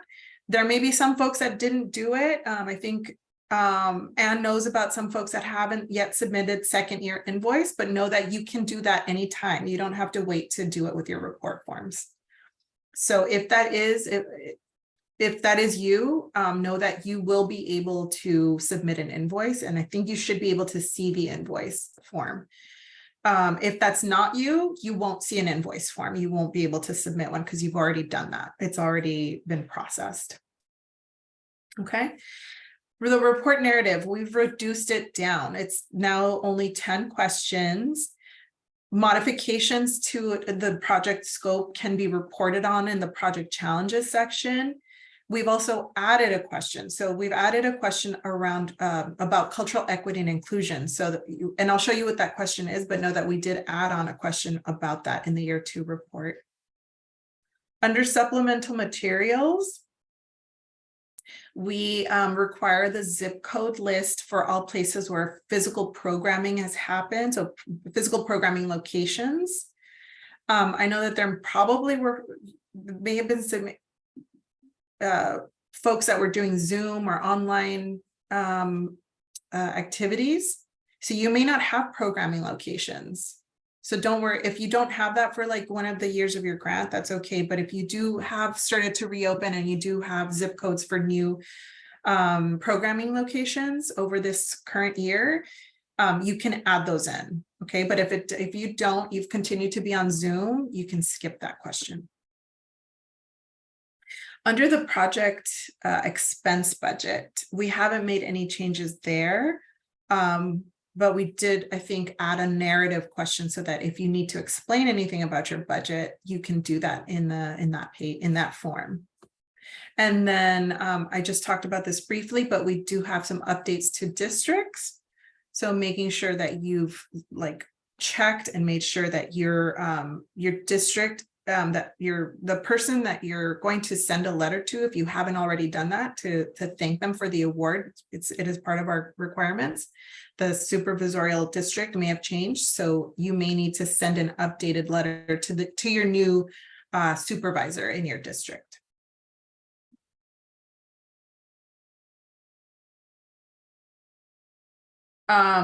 There may be some folks that didn't do it. I think Anne knows about some folks that haven't yet submitted second year invoice, but know that you can do that anytime. You don't have to wait to do it with your report forms. So if that is, if that is you, know that you will be able to submit an invoice, and I think you should be able to see the invoice form. If that's not you, you won't see an invoice form. You won't be able to submit one because you've already done that. It's already been processed. Okay. For the report narrative, we've reduced it down. It's now only 10 questions. Modifications to the project scope can be reported on in the project challenges section. We've also added a question. So we've added a question around about cultural equity and inclusion. So that you, and I'll show you what that question is, but know that we did add on a question about that in the year 2 report. Under supplemental materials, we require the zip code list for all places where physical programming has happened. So physical programming locations. I know that there probably may have been some folks that were doing Zoom or online activities. So you may not have programming locations. So don't worry, if you don't have that for like one of the years of your grant, that's okay. But if you do have started to reopen and you do have zip codes for new programming locations over this current year, you can add those in, okay? But if you don't, you've continued to be on Zoom, you can skip that question. Under the project expense budget, we haven't made any changes there, but we did, I think, add a narrative question so that if you need to explain anything about your budget, you can do that in that form. And then I just talked about this briefly, but we do have some updates to districts. So making sure that you've like checked and made sure that your district, that the person that you're going to send a letter to, if you haven't already done that, to thank them for the award, it is part of our requirements. The supervisorial district may have changed, so you may need to send an updated letter to your new supervisor in your district.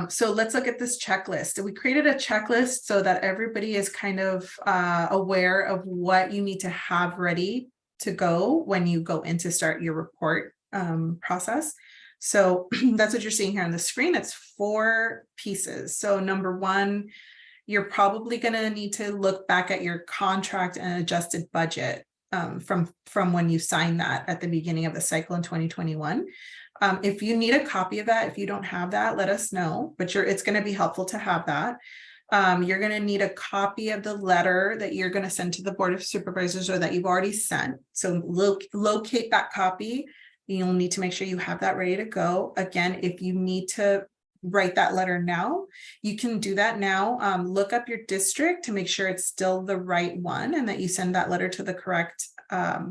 So let's look at this checklist. We created a checklist so that everybody is kind of aware of what you need to have ready to go when you go in to start your report process. So that's what you're seeing here on the screen. It's 4 pieces. So number 1, you're probably going to need to look back at your contract and adjusted budget from when you signed that at the beginning of the cycle in 2021. If you need a copy of that, if you don't have that, let us know, but it's going to be helpful to have that. You're going to need a copy of the letter that you're going to send to the Board of Supervisors or that you've already sent. So locate that copy. You'll need to make sure you have that ready to go. Again, if you need to write that letter now, you can do that now. Look up your district to make sure it's still the right one and that you send that letter to the correct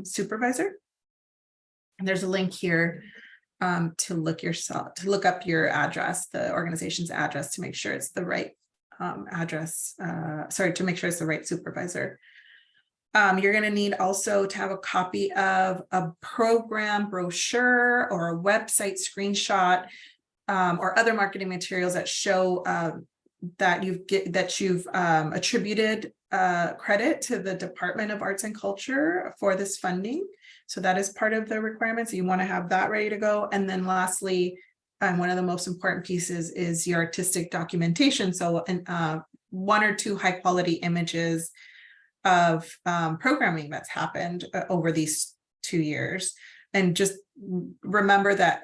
supervisor. And there's a link here to look up your address, the organization's address, to make sure it's the right address. To make sure it's the right supervisor. You're going to need also to have a copy of a program brochure or a website screenshot or other marketing materials that show that you've attributed credit to the Department of Arts and Culture for this funding. So that is part of the requirements. You want to have that ready to go. And then lastly, one of the most important pieces is your artistic documentation. So, one or two high quality images of programming that's happened over these 2 years. And just remember that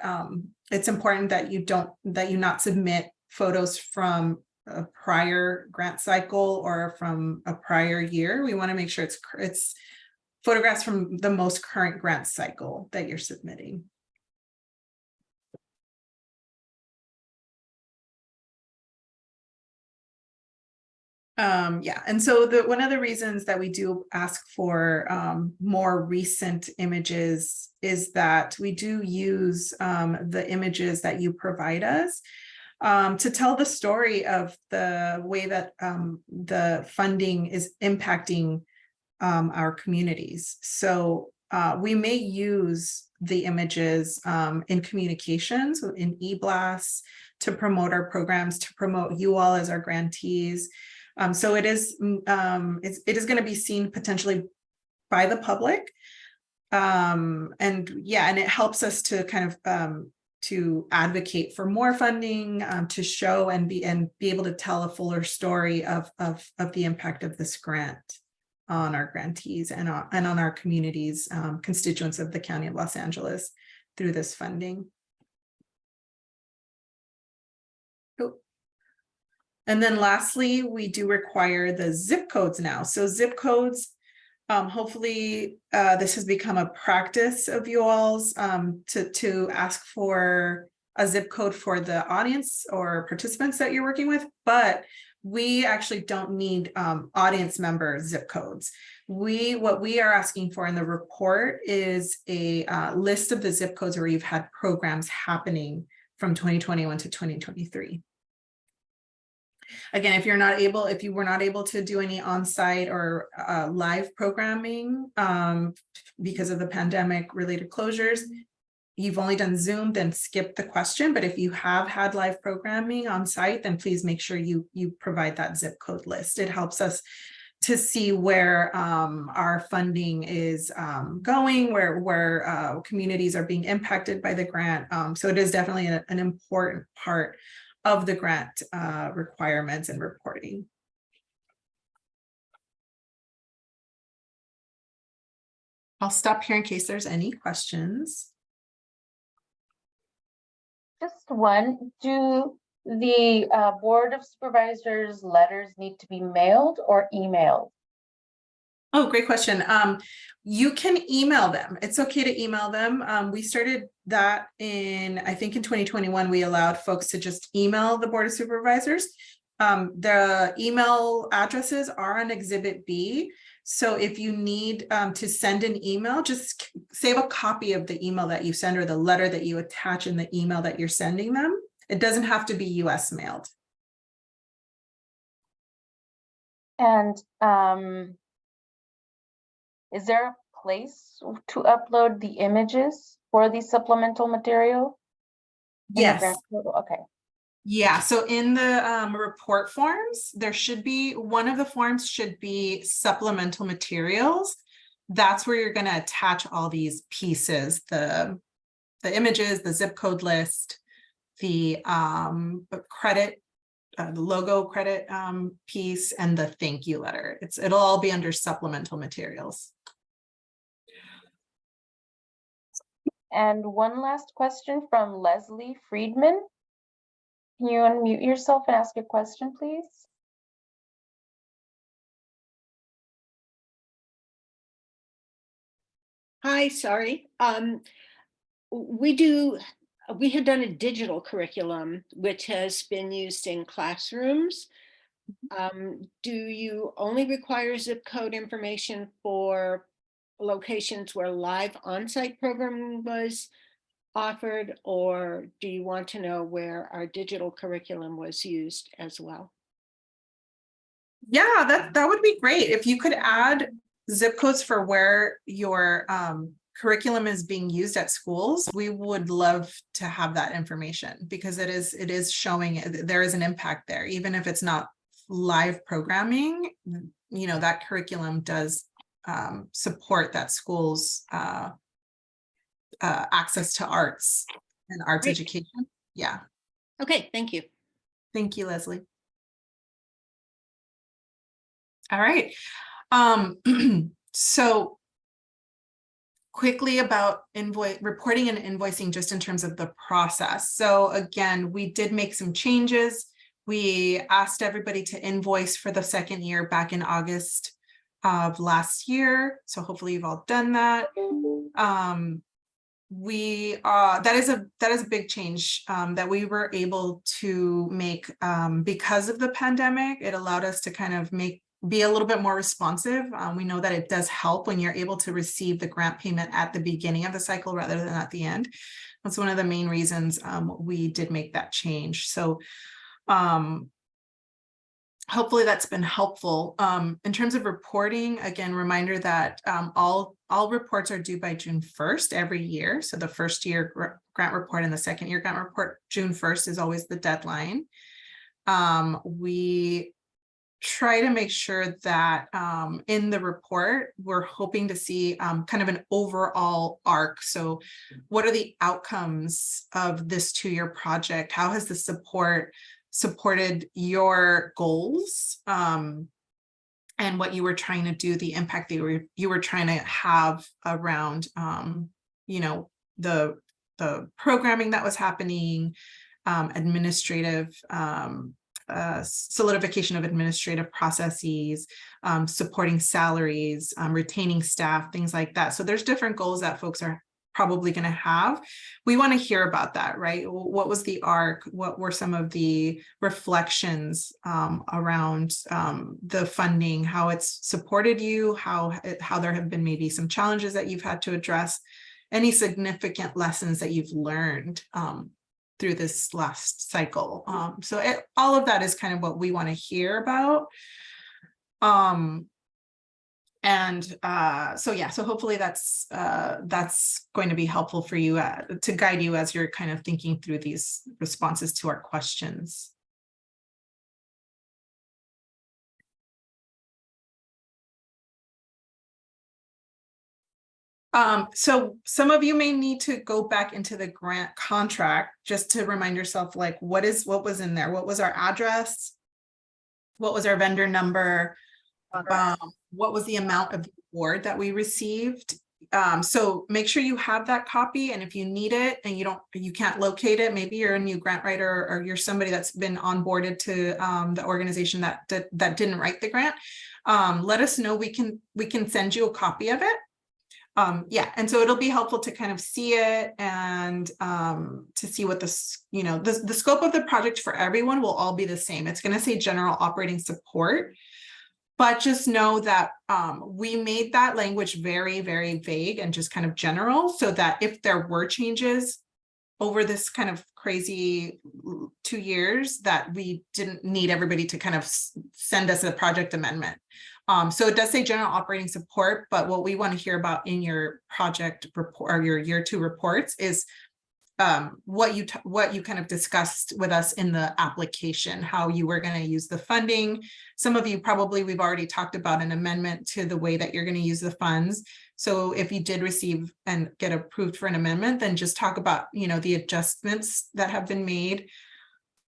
it's important that you not submit photos from a prior grant cycle or from a prior year. We want to make sure it's photographs from the most current grant cycle that you're submitting. Yeah, and so one of the reasons that we do ask for more recent images is that we do use the images that you provide us to tell the story of the way that the funding is impacting our communities. So we may use the images in communications, in e-blasts, to promote our programs, to promote you all as our grantees. So it is going to be seen potentially by the public. And yeah, and it helps us to kind of to advocate for more funding, to show and be able to tell a fuller story of the impact of this grant on our grantees and on our communities, constituents of the County of Los Angeles through this funding. And then lastly, we do require the zip codes now. So zip codes, hopefully this has become a practice of you all's to ask for a zip code for the audience or participants that you're working with, but we actually don't need audience member zip codes. What we are asking for in the report is a list of the zip codes where you've had programs happening from 2021 to 2023. Again, if you were not able to do any on-site or live programming because of the pandemic related closures, you've only done Zoom, then skip the question. But if you have had live programming on site, then please make sure you provide that zip code list. It helps us to see where our funding is going, where communities are being impacted by the grant. So it is definitely an important part of the grant requirements and reporting. I'll stop here in case there's any questions. Just one, do the Board of Supervisors letters need to be mailed or emailed? Oh, great question. You can email them. It's okay to email them. We started that I think in 2021, we allowed folks to just email the Board of Supervisors. The email addresses are on Exhibit B. So if you need to send an email, just save a copy of the email that you send or the letter that you attach in the email that you're sending them. It doesn't have to be US mailed. And is there a place to upload the images for the supplemental material? Yes. Okay. Yeah, so in the report forms, there should be, one of the forms should be supplemental materials. That's where you're going to attach all these pieces, the images, the zip code list, the credit, the logo credit piece, and the thank you letter. It'll all be under supplemental materials. And one last question from Leslie Friedman. Can you unmute yourself and ask your question, please? Hi, sorry. We had done a digital curriculum, which has been used in classrooms. Do you only require zip code information for locations where live on-site programming was offered, or do you want to know where our digital curriculum was used as well? Yeah, that would be great. If you could add zip codes for where your curriculum is being used at schools, we would love to have that information, because it is showing there is an impact there, even if it's not live programming. You know, that curriculum does support that schools access to arts and arts education. Yeah. Okay, thank you. Thank you, Leslie. All right. So quickly about reporting and invoicing just in terms of the process. So again, we did make some changes. We asked everybody to invoice for the second year back in August of last year. So hopefully you've all done that. That is a big change that we were able to make because of the pandemic. It allowed us to kind of be a little bit more responsive. We know that it does help when you're able to receive the grant payment at the beginning of the cycle rather than at the end. That's one of the main reasons we did make that change. So hopefully that's been helpful. In terms of reporting, again, reminder that all reports are due by June 1st every year. So the first year grant report and the second year grant report, June 1st is always the deadline. We try to make sure that in the report, we're hoping to see kind of an overall arc. So what are the outcomes of this 2-year project? How has the supported your goals and what you were trying to do, the impact that you were trying to have around, you know, the programming that was happening, administrative solidification of administrative processes, supporting salaries, retaining staff, things like that. So there's different goals that folks are probably going to have. We want to hear about that, right? What was the arc? What were some of the reflections around the funding, how it's supported you, how there have been maybe some challenges that you've had to address, any significant lessons that you've learned through this last cycle. So all of that is kind of what we want to hear about. So yeah, so hopefully that's going to be helpful for you to guide you as you're kind of thinking through these responses to our questions. So some of you may need to go back into the grant contract just to remind yourself, like, what was in there? What was our address? What was our vendor number? What was the amount of the award that we received? So make sure you have that copy, and if you need it and you can't locate it, maybe you're a new grant writer or you're somebody that's been onboarded to the organization that didn't write the grant. Let us know. We can send you a copy of it. Yeah, and so it'll be helpful to kind of see it and to see what the scope of the project for everyone will all be the same. It's going to say general operating support, but just know that we made that language very, very vague and just kind of general, so that if there were changes over this kind of crazy 2 years, that we didn't need everybody to kind of send us a project amendment. So it does say general operating support, but what we want to hear about in your project report or your year 2 reports is what you kind of discussed with us in the application, how you were going to use the funding. Some of you we've already talked about an amendment to the way that you're going to use the funds. So if you did receive and get approved for an amendment, then just talk about, the adjustments that have been made.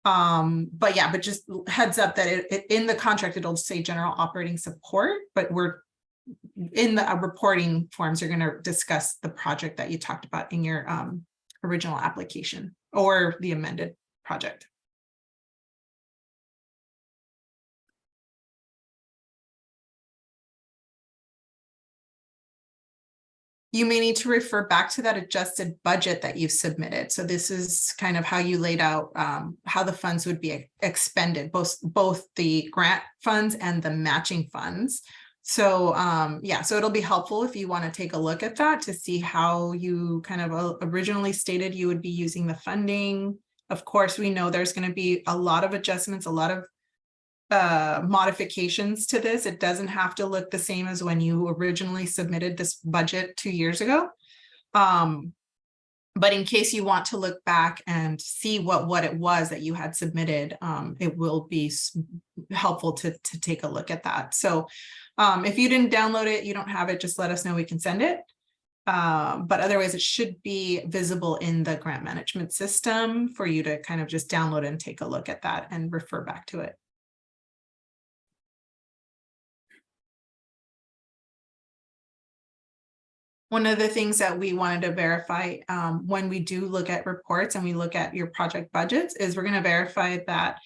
But just heads up that in the contract, it'll say general operating support, but we're in the reporting forms, you're going to discuss the project that you talked about in your original application or the amended project. You may need to refer back to that adjusted budget that you've submitted. So this is kind of how you laid out how the funds would be expended, both the grant funds and the matching funds. So so it'll be helpful if you want to take a look at that to see how you kind of originally stated you would be using the funding. Of course, we know there's going to be a lot of adjustments, a lot of modifications to this. It doesn't have to look the same as when you originally submitted this budget 2 years ago. But in case you want to look back and see what it was that you had submitted, it will be helpful to take a look at that. So if you didn't download it, you don't have it, just let us know, we can send it. But otherwise it should be visible in the grant management system for you to kind of just download and take a look at that and refer back to it. One of the things that we wanted to verify when we do look at reports and we look at your project budgets is we're going to verify that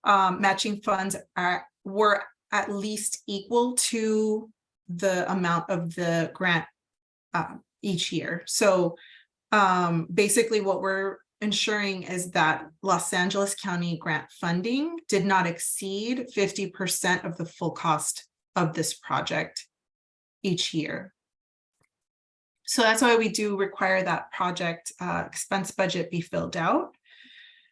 matching funds were at least equal to the amount of the grant each year. So basically what we're ensuring is that Los Angeles County grant funding did not exceed 50% of the full cost of this project each year. So that's why we do require that project expense budget be filled out,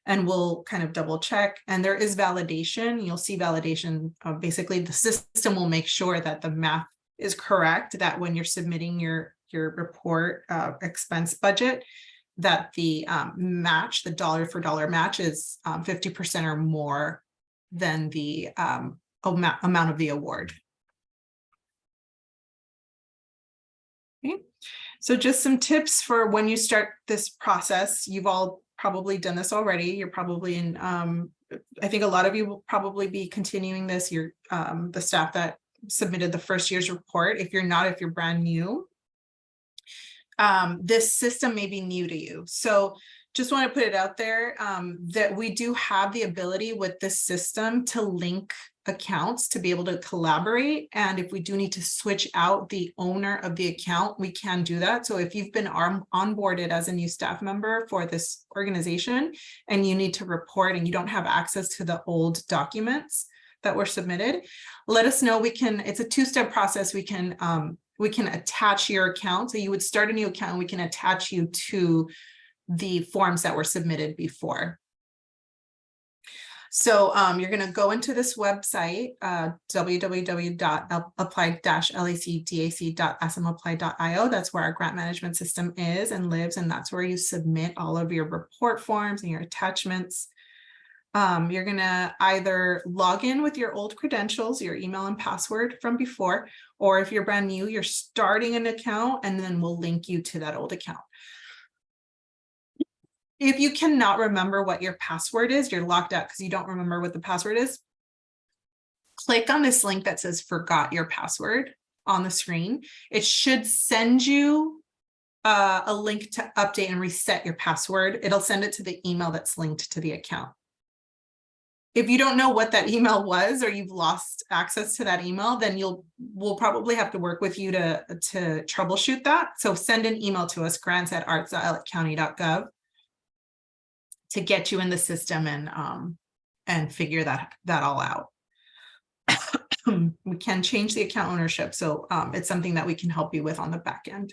and we'll kind of double check. And there is validation. You'll see validation. Basically, the system will make sure that the math is correct, that when you're submitting your report expense budget, that the match, the dollar for dollar match is 50% or more than the amount of the award. Okay. So just some tips for when you start this process. You've all probably done this already. You're probably in, I think a lot of you will probably be continuing this. You're the staff that submitted the first year's report. If you're not, if you're brand new, this system may be new to you. So just want to put it out there that we do have the ability with this system to link accounts to be able to collaborate. And if we do need to switch out the owner of the account, we can do that. So if you've been onboarded as a new staff member for this organization and you need to report and you don't have access to the old documents that were submitted, let us know. We can, it's a two-step process. We can attach your account. So you would start a new account and we can attach you to the forms that were submitted before. So you're going to go into this website, www.apply-lacdac.smapply.io. That's where our grant management system is and lives, and that's where you submit all of your report forms and your attachments. You're going to either log in with your old credentials, your email and password from before, or if you're brand new, you're starting an account and then we'll link you to that old account. If you cannot remember what your password is, you're locked out because you don't remember what the password is, click on this link that says forgot your password on the screen. It should send you a link to update and reset your password. It'll send it to the email that's linked to the account. If you don't know what that email was or you've lost access to that email, then we'll probably have to work with you to troubleshoot that. So send an email to us, grants@arts.county.gov, to get you in the system and figure that all out. We can change the account ownership, so it's something that we can help you with on the back end.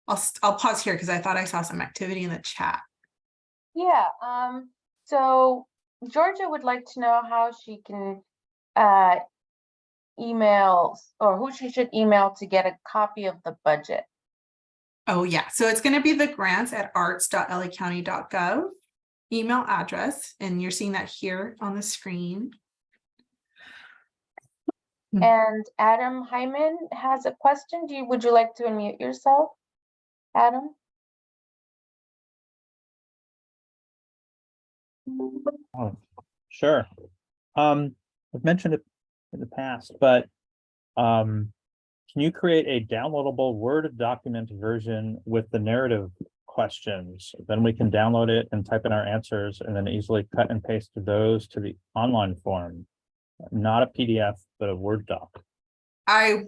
I'll pause here because I thought I saw some activity in the chat. Yeah, so Georgia would like to know how she can email, or who she should email to get a copy of the budget. Oh yeah, so it's going to be the grants@arts.lacounty.gov email address, and you're seeing that here on the screen. And Adam Hyman has a question. Would you like to unmute yourself, Adam? Oh, sure. I've mentioned it in the past, but can you create a downloadable Word document version with the narrative questions? Then we can download it and type in our answers and then easily cut and paste those to the online form. Not a PDF, but a Word doc. I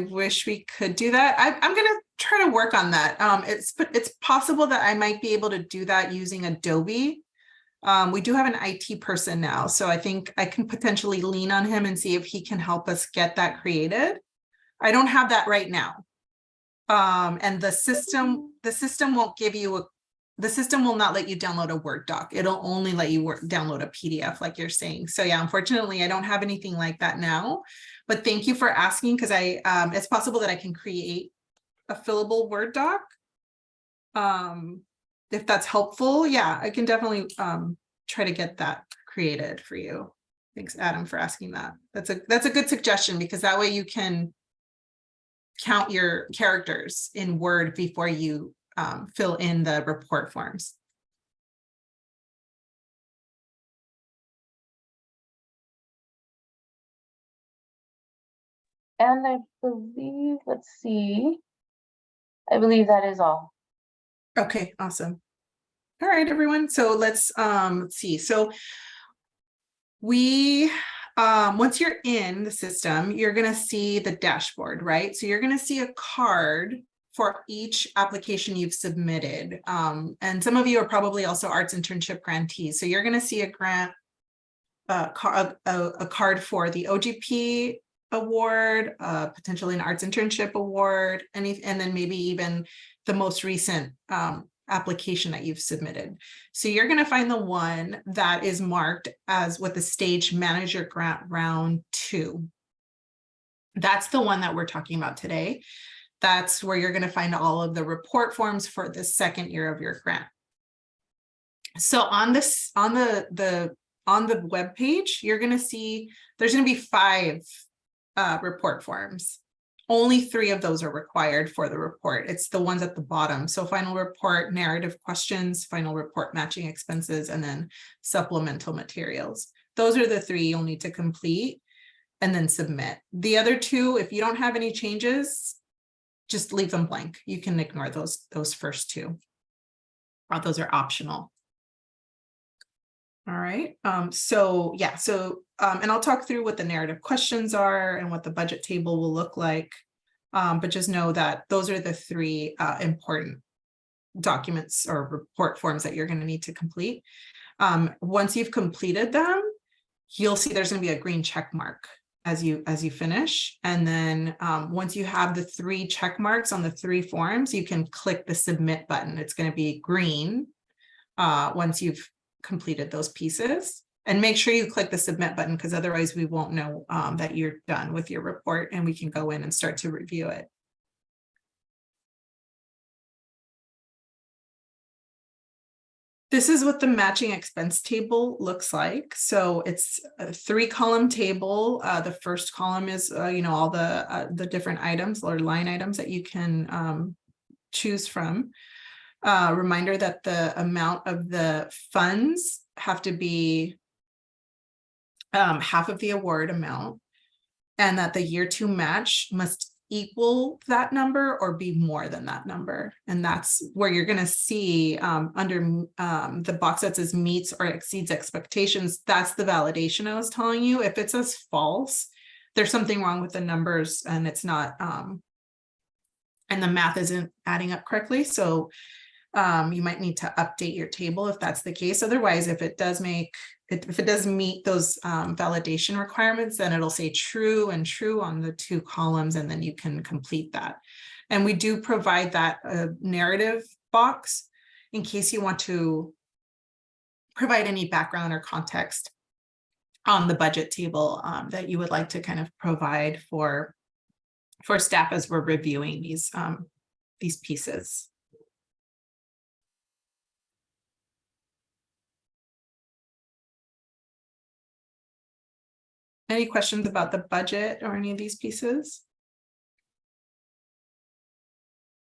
wish we could do that. I'm going to try to work on that. It's possible that I might be able to do that using Adobe. We do have an IT person now, so I think I can potentially lean on him and see if he can help us get that created. I don't have that right now. And the system won't give you the system will not let you download a Word doc. It'll only let you download a PDF like you're saying. So yeah, unfortunately, I don't have anything like that now, but thank you for asking, because it's possible that I can create a fillable Word doc. If that's helpful, yeah, I can definitely try to get that created for you. Thanks, Adam, for asking that. That's a good suggestion, because that way you can count your characters in Word before you fill in the report forms. And I believe, let's see, I believe that is all. Okay, awesome. All right, everyone. So let's see. So we once you're in the system, you're going to see the dashboard, right? So you're going to see a card for each application you've submitted. And some of you are probably also arts internship grantees. So you're going to see a grant a card for the OGP award, potentially an arts internship award, and then maybe even the most recent application that you've submitted. So you're going to find the one that is marked as with the stage manager grant round 2. That's the one that we're talking about today. That's where you're going to find all of the report forms for the second year of your grant. So on this, on the web page, you're going to see there's going to be 5 report forms. Only 3 of those are required for the report. It's the ones at the bottom. So final report, narrative questions, final report matching expenses, and then supplemental materials. Those are the 3 you'll need to complete and then submit. The other 2, if you don't have any changes, just leave them blank. You can ignore those first 2. Those are optional. All right. So yeah, and I'll talk through what the narrative questions are and what the budget table will look like. But just know that those are the 3 important documents or report forms that you're going to need to complete. Once you've completed them, you'll see there's going to be a green check mark as you finish. And then once you have the 3 check marks on the 3 forms, you can click the submit button. It's going to be green once you've completed those pieces, and make sure you click the submit button, because otherwise we won't know that you're done with your report and we can go in and start to review it. This is what the matching expense table looks like. So it's a 3-column table. The first column is all the different items or line items that you can choose from. Reminder that the amount of the funds have to be half of the award amount, and that the year 2 match must equal that number or be more than that number. And that's where you're going to see under the box that says meets or exceeds expectations. That's the validation I was telling you. If it says false, there's something wrong with the numbers and it's not, and the math isn't adding up correctly. So you might need to update your table if that's the case. Otherwise, if it does meet those validation requirements, then it'll say true and true on the 2 columns, and then you can complete that. And we do provide that narrative box in case you want to provide any background or context on the budget table that you would like to kind of provide for staff as we're reviewing these pieces. Any questions about the budget or any of these pieces?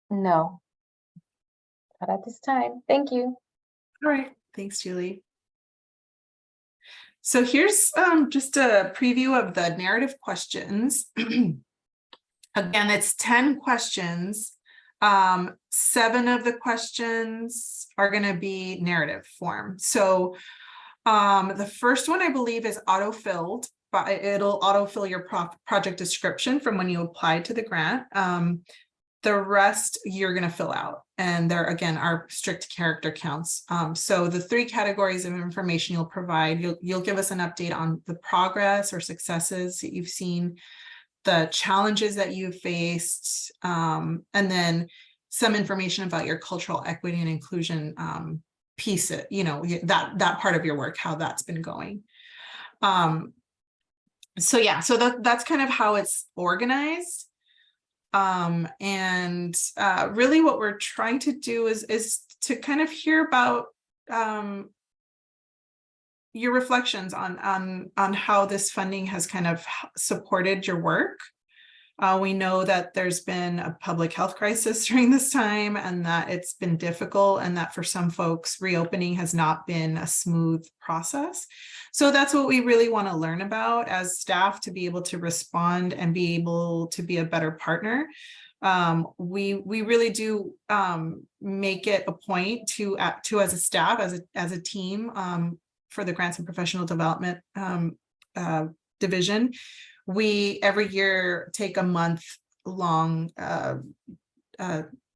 No, not at this time. Thank you. All right, thanks, Julie. So here's just a preview of the narrative questions. Again, it's 10 questions. 7 of the questions are going to be narrative form. So the first one, I believe, is auto-filled. But it'll autofill your project description from when you applied to the grant. The rest you're going to fill out, and there again are strict character counts. So the 3 categories of information you'll provide, you'll give us an update on the progress or successes that you've seen, the challenges that you've faced, and then some information about your cultural equity and inclusion piece. That part of your work, how that's been going. So yeah, so that's kind of how it's organized. And really what we're trying to do is to kind of hear about your reflections on how this funding has kind of supported your work. We know that there's been a public health crisis during this time and that it's been difficult and that for some folks, reopening has not been a smooth process. So that's what we really want to learn about as staff, to be able to respond and be able to be a better partner. We really do make it a point to as a staff, as a team, for the Grants and Professional Development division, we every year take a month-long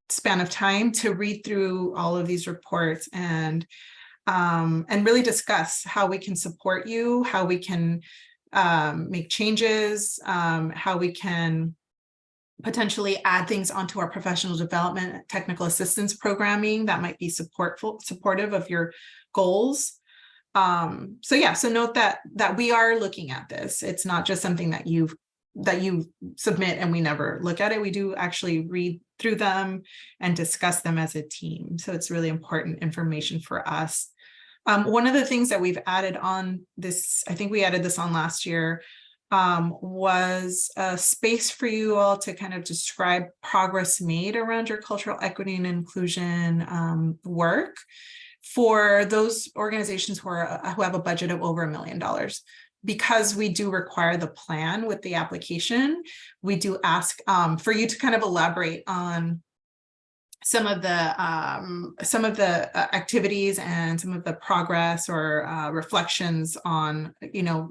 span of time to read through all of these reports and really discuss how we can support you, how we can make changes, how we can potentially add things onto our professional development, technical assistance programming that might be supportive of your goals. So note that we are looking at this. It's not just something that you submit and we never look at it. We do actually read through them and discuss them as a team. So it's really important information for us. One of the things that we've added on this, I think we added this on last year, was a space for you all to kind of describe progress made around your cultural equity and inclusion work for those organizations who have a budget of over $1 million. Because we do require the plan with the application, we do ask for you to kind of elaborate on some of the activities and some of the progress or reflections on,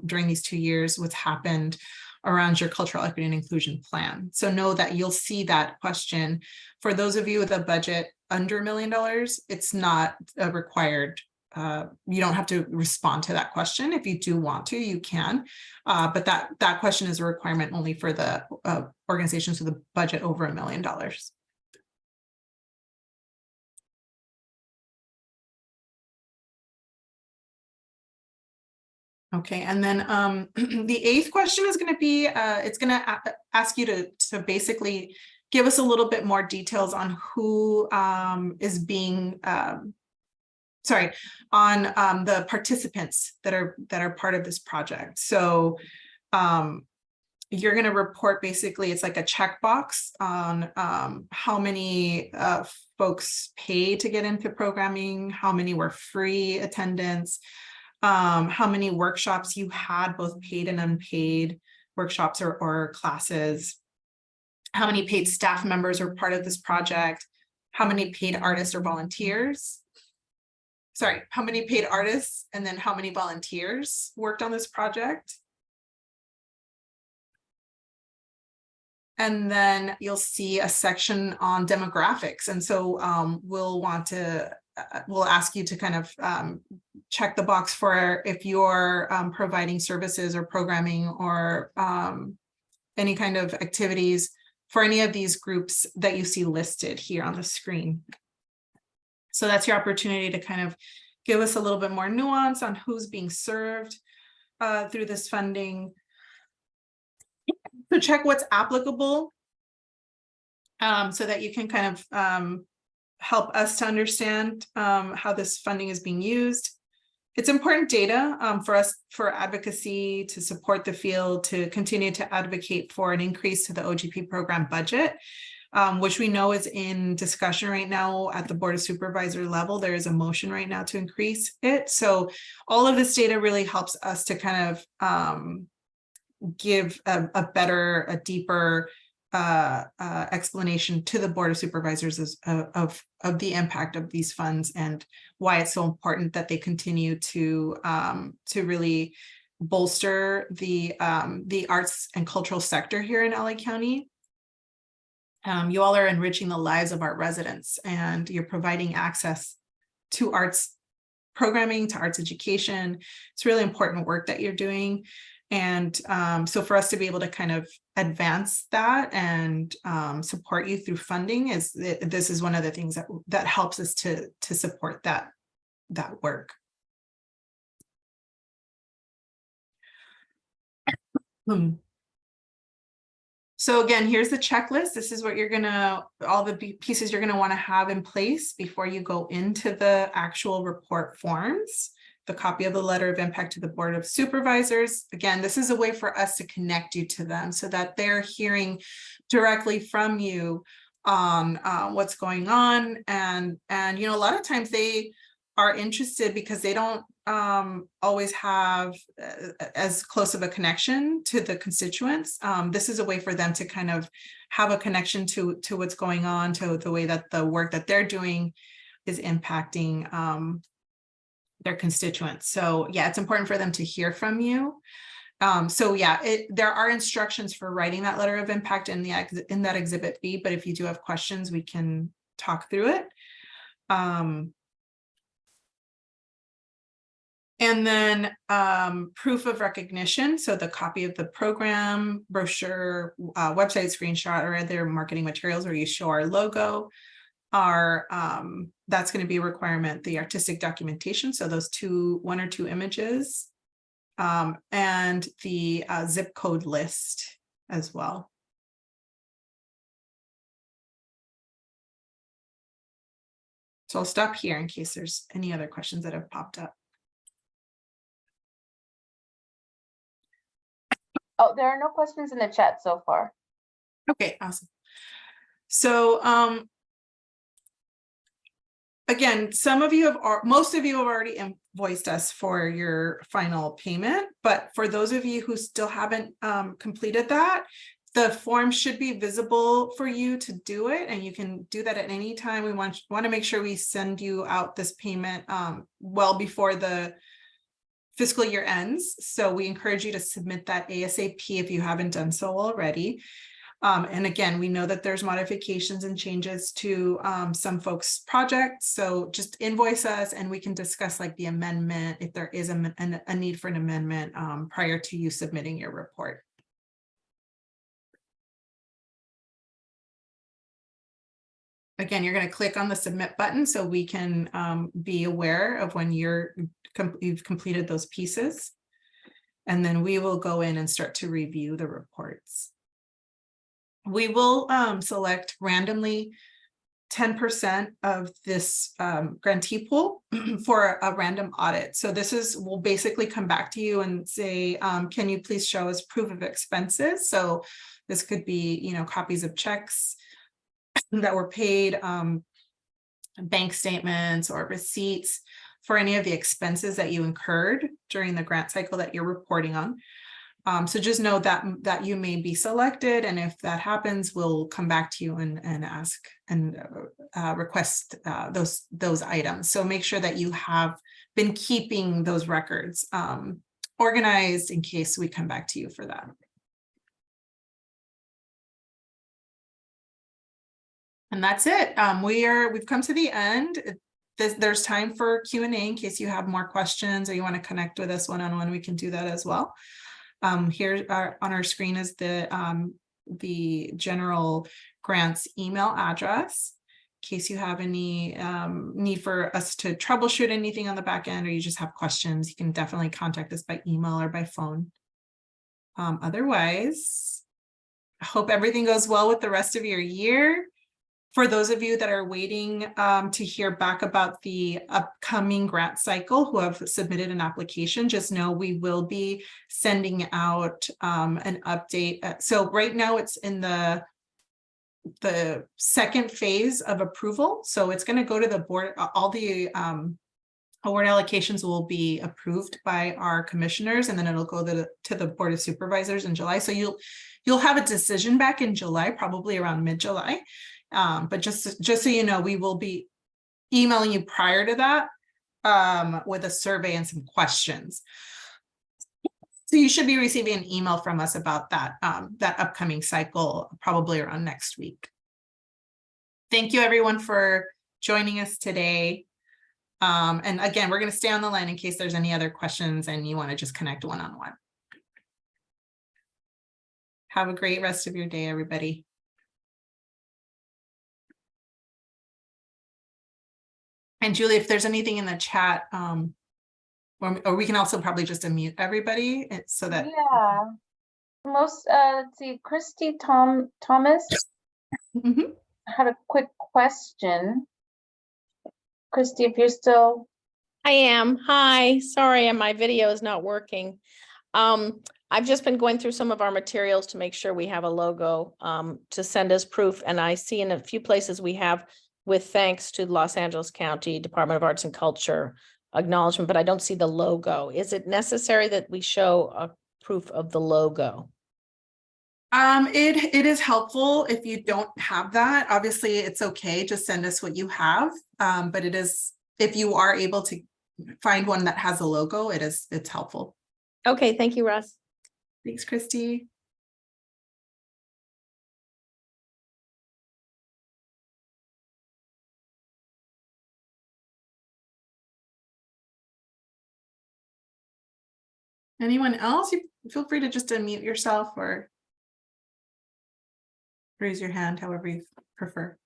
during these 2 years, what's happened around your cultural equity and inclusion plan. So know that you'll see that question. For those of you with a budget under $1 million, it's not a required, you don't have to respond to that question. If you do want to, you can, but that question is a requirement only for the organizations with a budget over $1 million. Okay, and then the 8th question is going to be, it's going to ask you to basically give us a little bit more details on who is being, on the participants that are part of this project. So you're going to report, basically, it's like a checkbox on how many folks paid to get into programming, how many were free attendance, how many workshops you had, both paid and unpaid workshops or classes, how many paid staff members were part of this project, how many paid artists or volunteers, how many paid artists, and then how many volunteers worked on this project. And then you'll see a section on demographics. And so we'll ask you to kind of check the box for if you're providing services or programming or any kind of activities for any of these groups that you see listed here on the screen. So that's your opportunity to kind of give us a little bit more nuance on who's being served through this funding. So check what's applicable so that you can kind of help us to understand how this funding is being used. It's important data for us, for advocacy, to support the field, to continue to advocate for an increase to the OGP program budget, which we know is in discussion right now at the Board of Supervisor level. There is a motion right now to increase it. So all of this data really helps us to kind of give a deeper explanation to the Board of Supervisors of the impact of these funds and why it's so important that they continue to really bolster the arts and cultural sector here in LA County. You all are enriching the lives of our residents, and you're providing access to arts programming, to arts education. It's really important work that you're doing. And so for us to be able to kind of advance that and support you through funding, this is one of the things that helps us to support that work. So again, here's the checklist. This is what all the pieces you're gonna want to have in place before you go into the actual report forms. the copy of the letter of impact to the Board of Supervisors. Again, this is a way for us to connect you to them so that they're hearing directly from you on what's going on. And you know, a lot of times they are interested because they don't always have as close of a connection to the constituents. This is a way for them to kind of have a connection to what's going on, to the way that the work that they're doing is impacting their constituents. So yeah, it's important for them to hear from you. So yeah, there are instructions for writing that letter of impact in that Exhibit B, but if you do have questions, we can talk through it. And then proof of recognition. So the copy of the program, brochure, website screenshot, or other marketing materials where you show our logo are, that's going to be a requirement. The artistic documentation. So those one or two images, and the zip code list as well. So I'll stop here in case there's any other questions that have popped up. Oh, there are no questions in the chat so far. Okay, awesome. So again, most of you have already invoiced us for your final payment, but for those of you who still haven't completed that, the form should be visible for you to do it, and you can do that at any time. We want to make sure we send you out this payment well before the fiscal year ends. So we encourage you to submit that ASAP if you haven't done so already. And again, we know that there's modifications and changes to some folks' projects. So just invoice us and we can discuss like the amendment if there is a need for an amendment prior to you submitting your report. Again, you're going to click on the submit button so we can be aware of when you've completed those pieces. And then we will go in and start to review the reports. We will select randomly 10% of this grantee pool for a random audit. So we'll basically come back to you and say, can you please show us proof of expenses? So this could be, you know, copies of checks that were paid, bank statements or receipts for any of the expenses that you incurred during the grant cycle that you're reporting on. So just know that you may be selected, and if that happens, we'll come back to you and ask and request those items. So make sure that you have been keeping those records organized in case we come back to you for that. And that's it. We've come to the end. There's time for Q&A in case you have more questions or you want to connect with us one-on-one. We can do that as well. Here on our screen is the general grants email address in case you have any need for us to troubleshoot anything on the back end, or you just have questions. You can definitely contact us by email or by phone. Otherwise, I hope everything goes well with the rest of your year. For those of you that are waiting to hear back about the upcoming grant cycle who have submitted an application, just know we will be sending out an update. So right now it's in the second phase of approval. So it's going to go to the board. All the award allocations will be approved by our commissioners, and then it'll go to the Board of Supervisors in July. So you'll have a decision back in July, probably around mid-July. But just so you know, we will be emailing you prior to that with a survey and some questions. So you should be receiving an email from us about that upcoming cycle probably around next week. Thank you everyone for joining us today. And again, we're going to stay on the line in case there's any other questions and you want to just connect one-on-one. Have a great rest of your day, everybody. And Julie, if there's anything in the chat, or we can also probably just unmute everybody so that. Yeah. Let's see, Christy Thomas had a quick question. Christy, if you're still I am. Hi, sorry, my video is not working. I've just been going through some of our materials to make sure we have a logo to send as proof. And I see in a few places we have with thanks to Los Angeles County Department of Arts and Culture acknowledgement, but I don't see the logo. Is it necessary that we show a proof of the logo? It is helpful if you don't have that. Obviously, it's okay, just send us what you have. But it is, if you are able to find one that has a logo, it's helpful. Okay, thank you, Russ. Thanks, Christy. Anyone else? You feel free to just unmute yourself or raise your hand, however you prefer.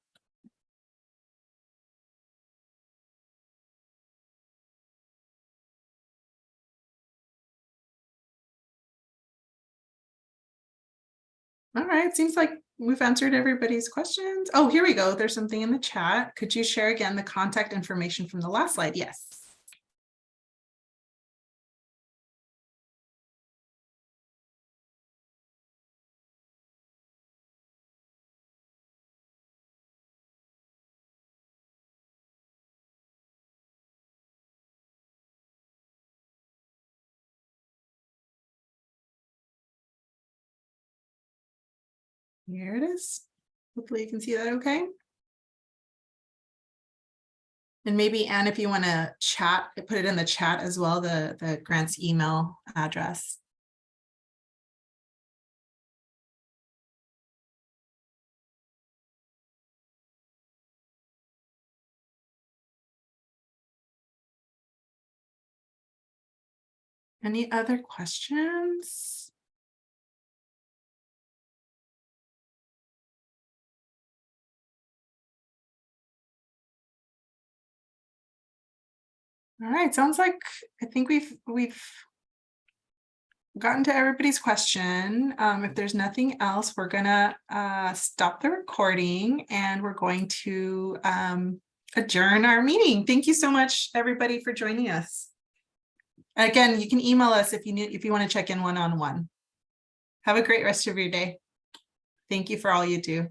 All right, seems like we've answered everybody's questions. Oh, here we go. There's something in the chat. Could you share again the contact information from the last slide? Yes. Here it is. Hopefully you can see that okay. And maybe, Anne, if you want to chat, put it in the chat as well, the grant's email address. Any other questions? All right, sounds like I think we've gotten to everybody's question. If there's nothing else, we're gonna stop the recording and we're going to adjourn our meeting. Thank you so much, everybody, for joining us. Again, you can email us if you want to check in one-on-one. Have a great rest of your day. Thank you for all you do.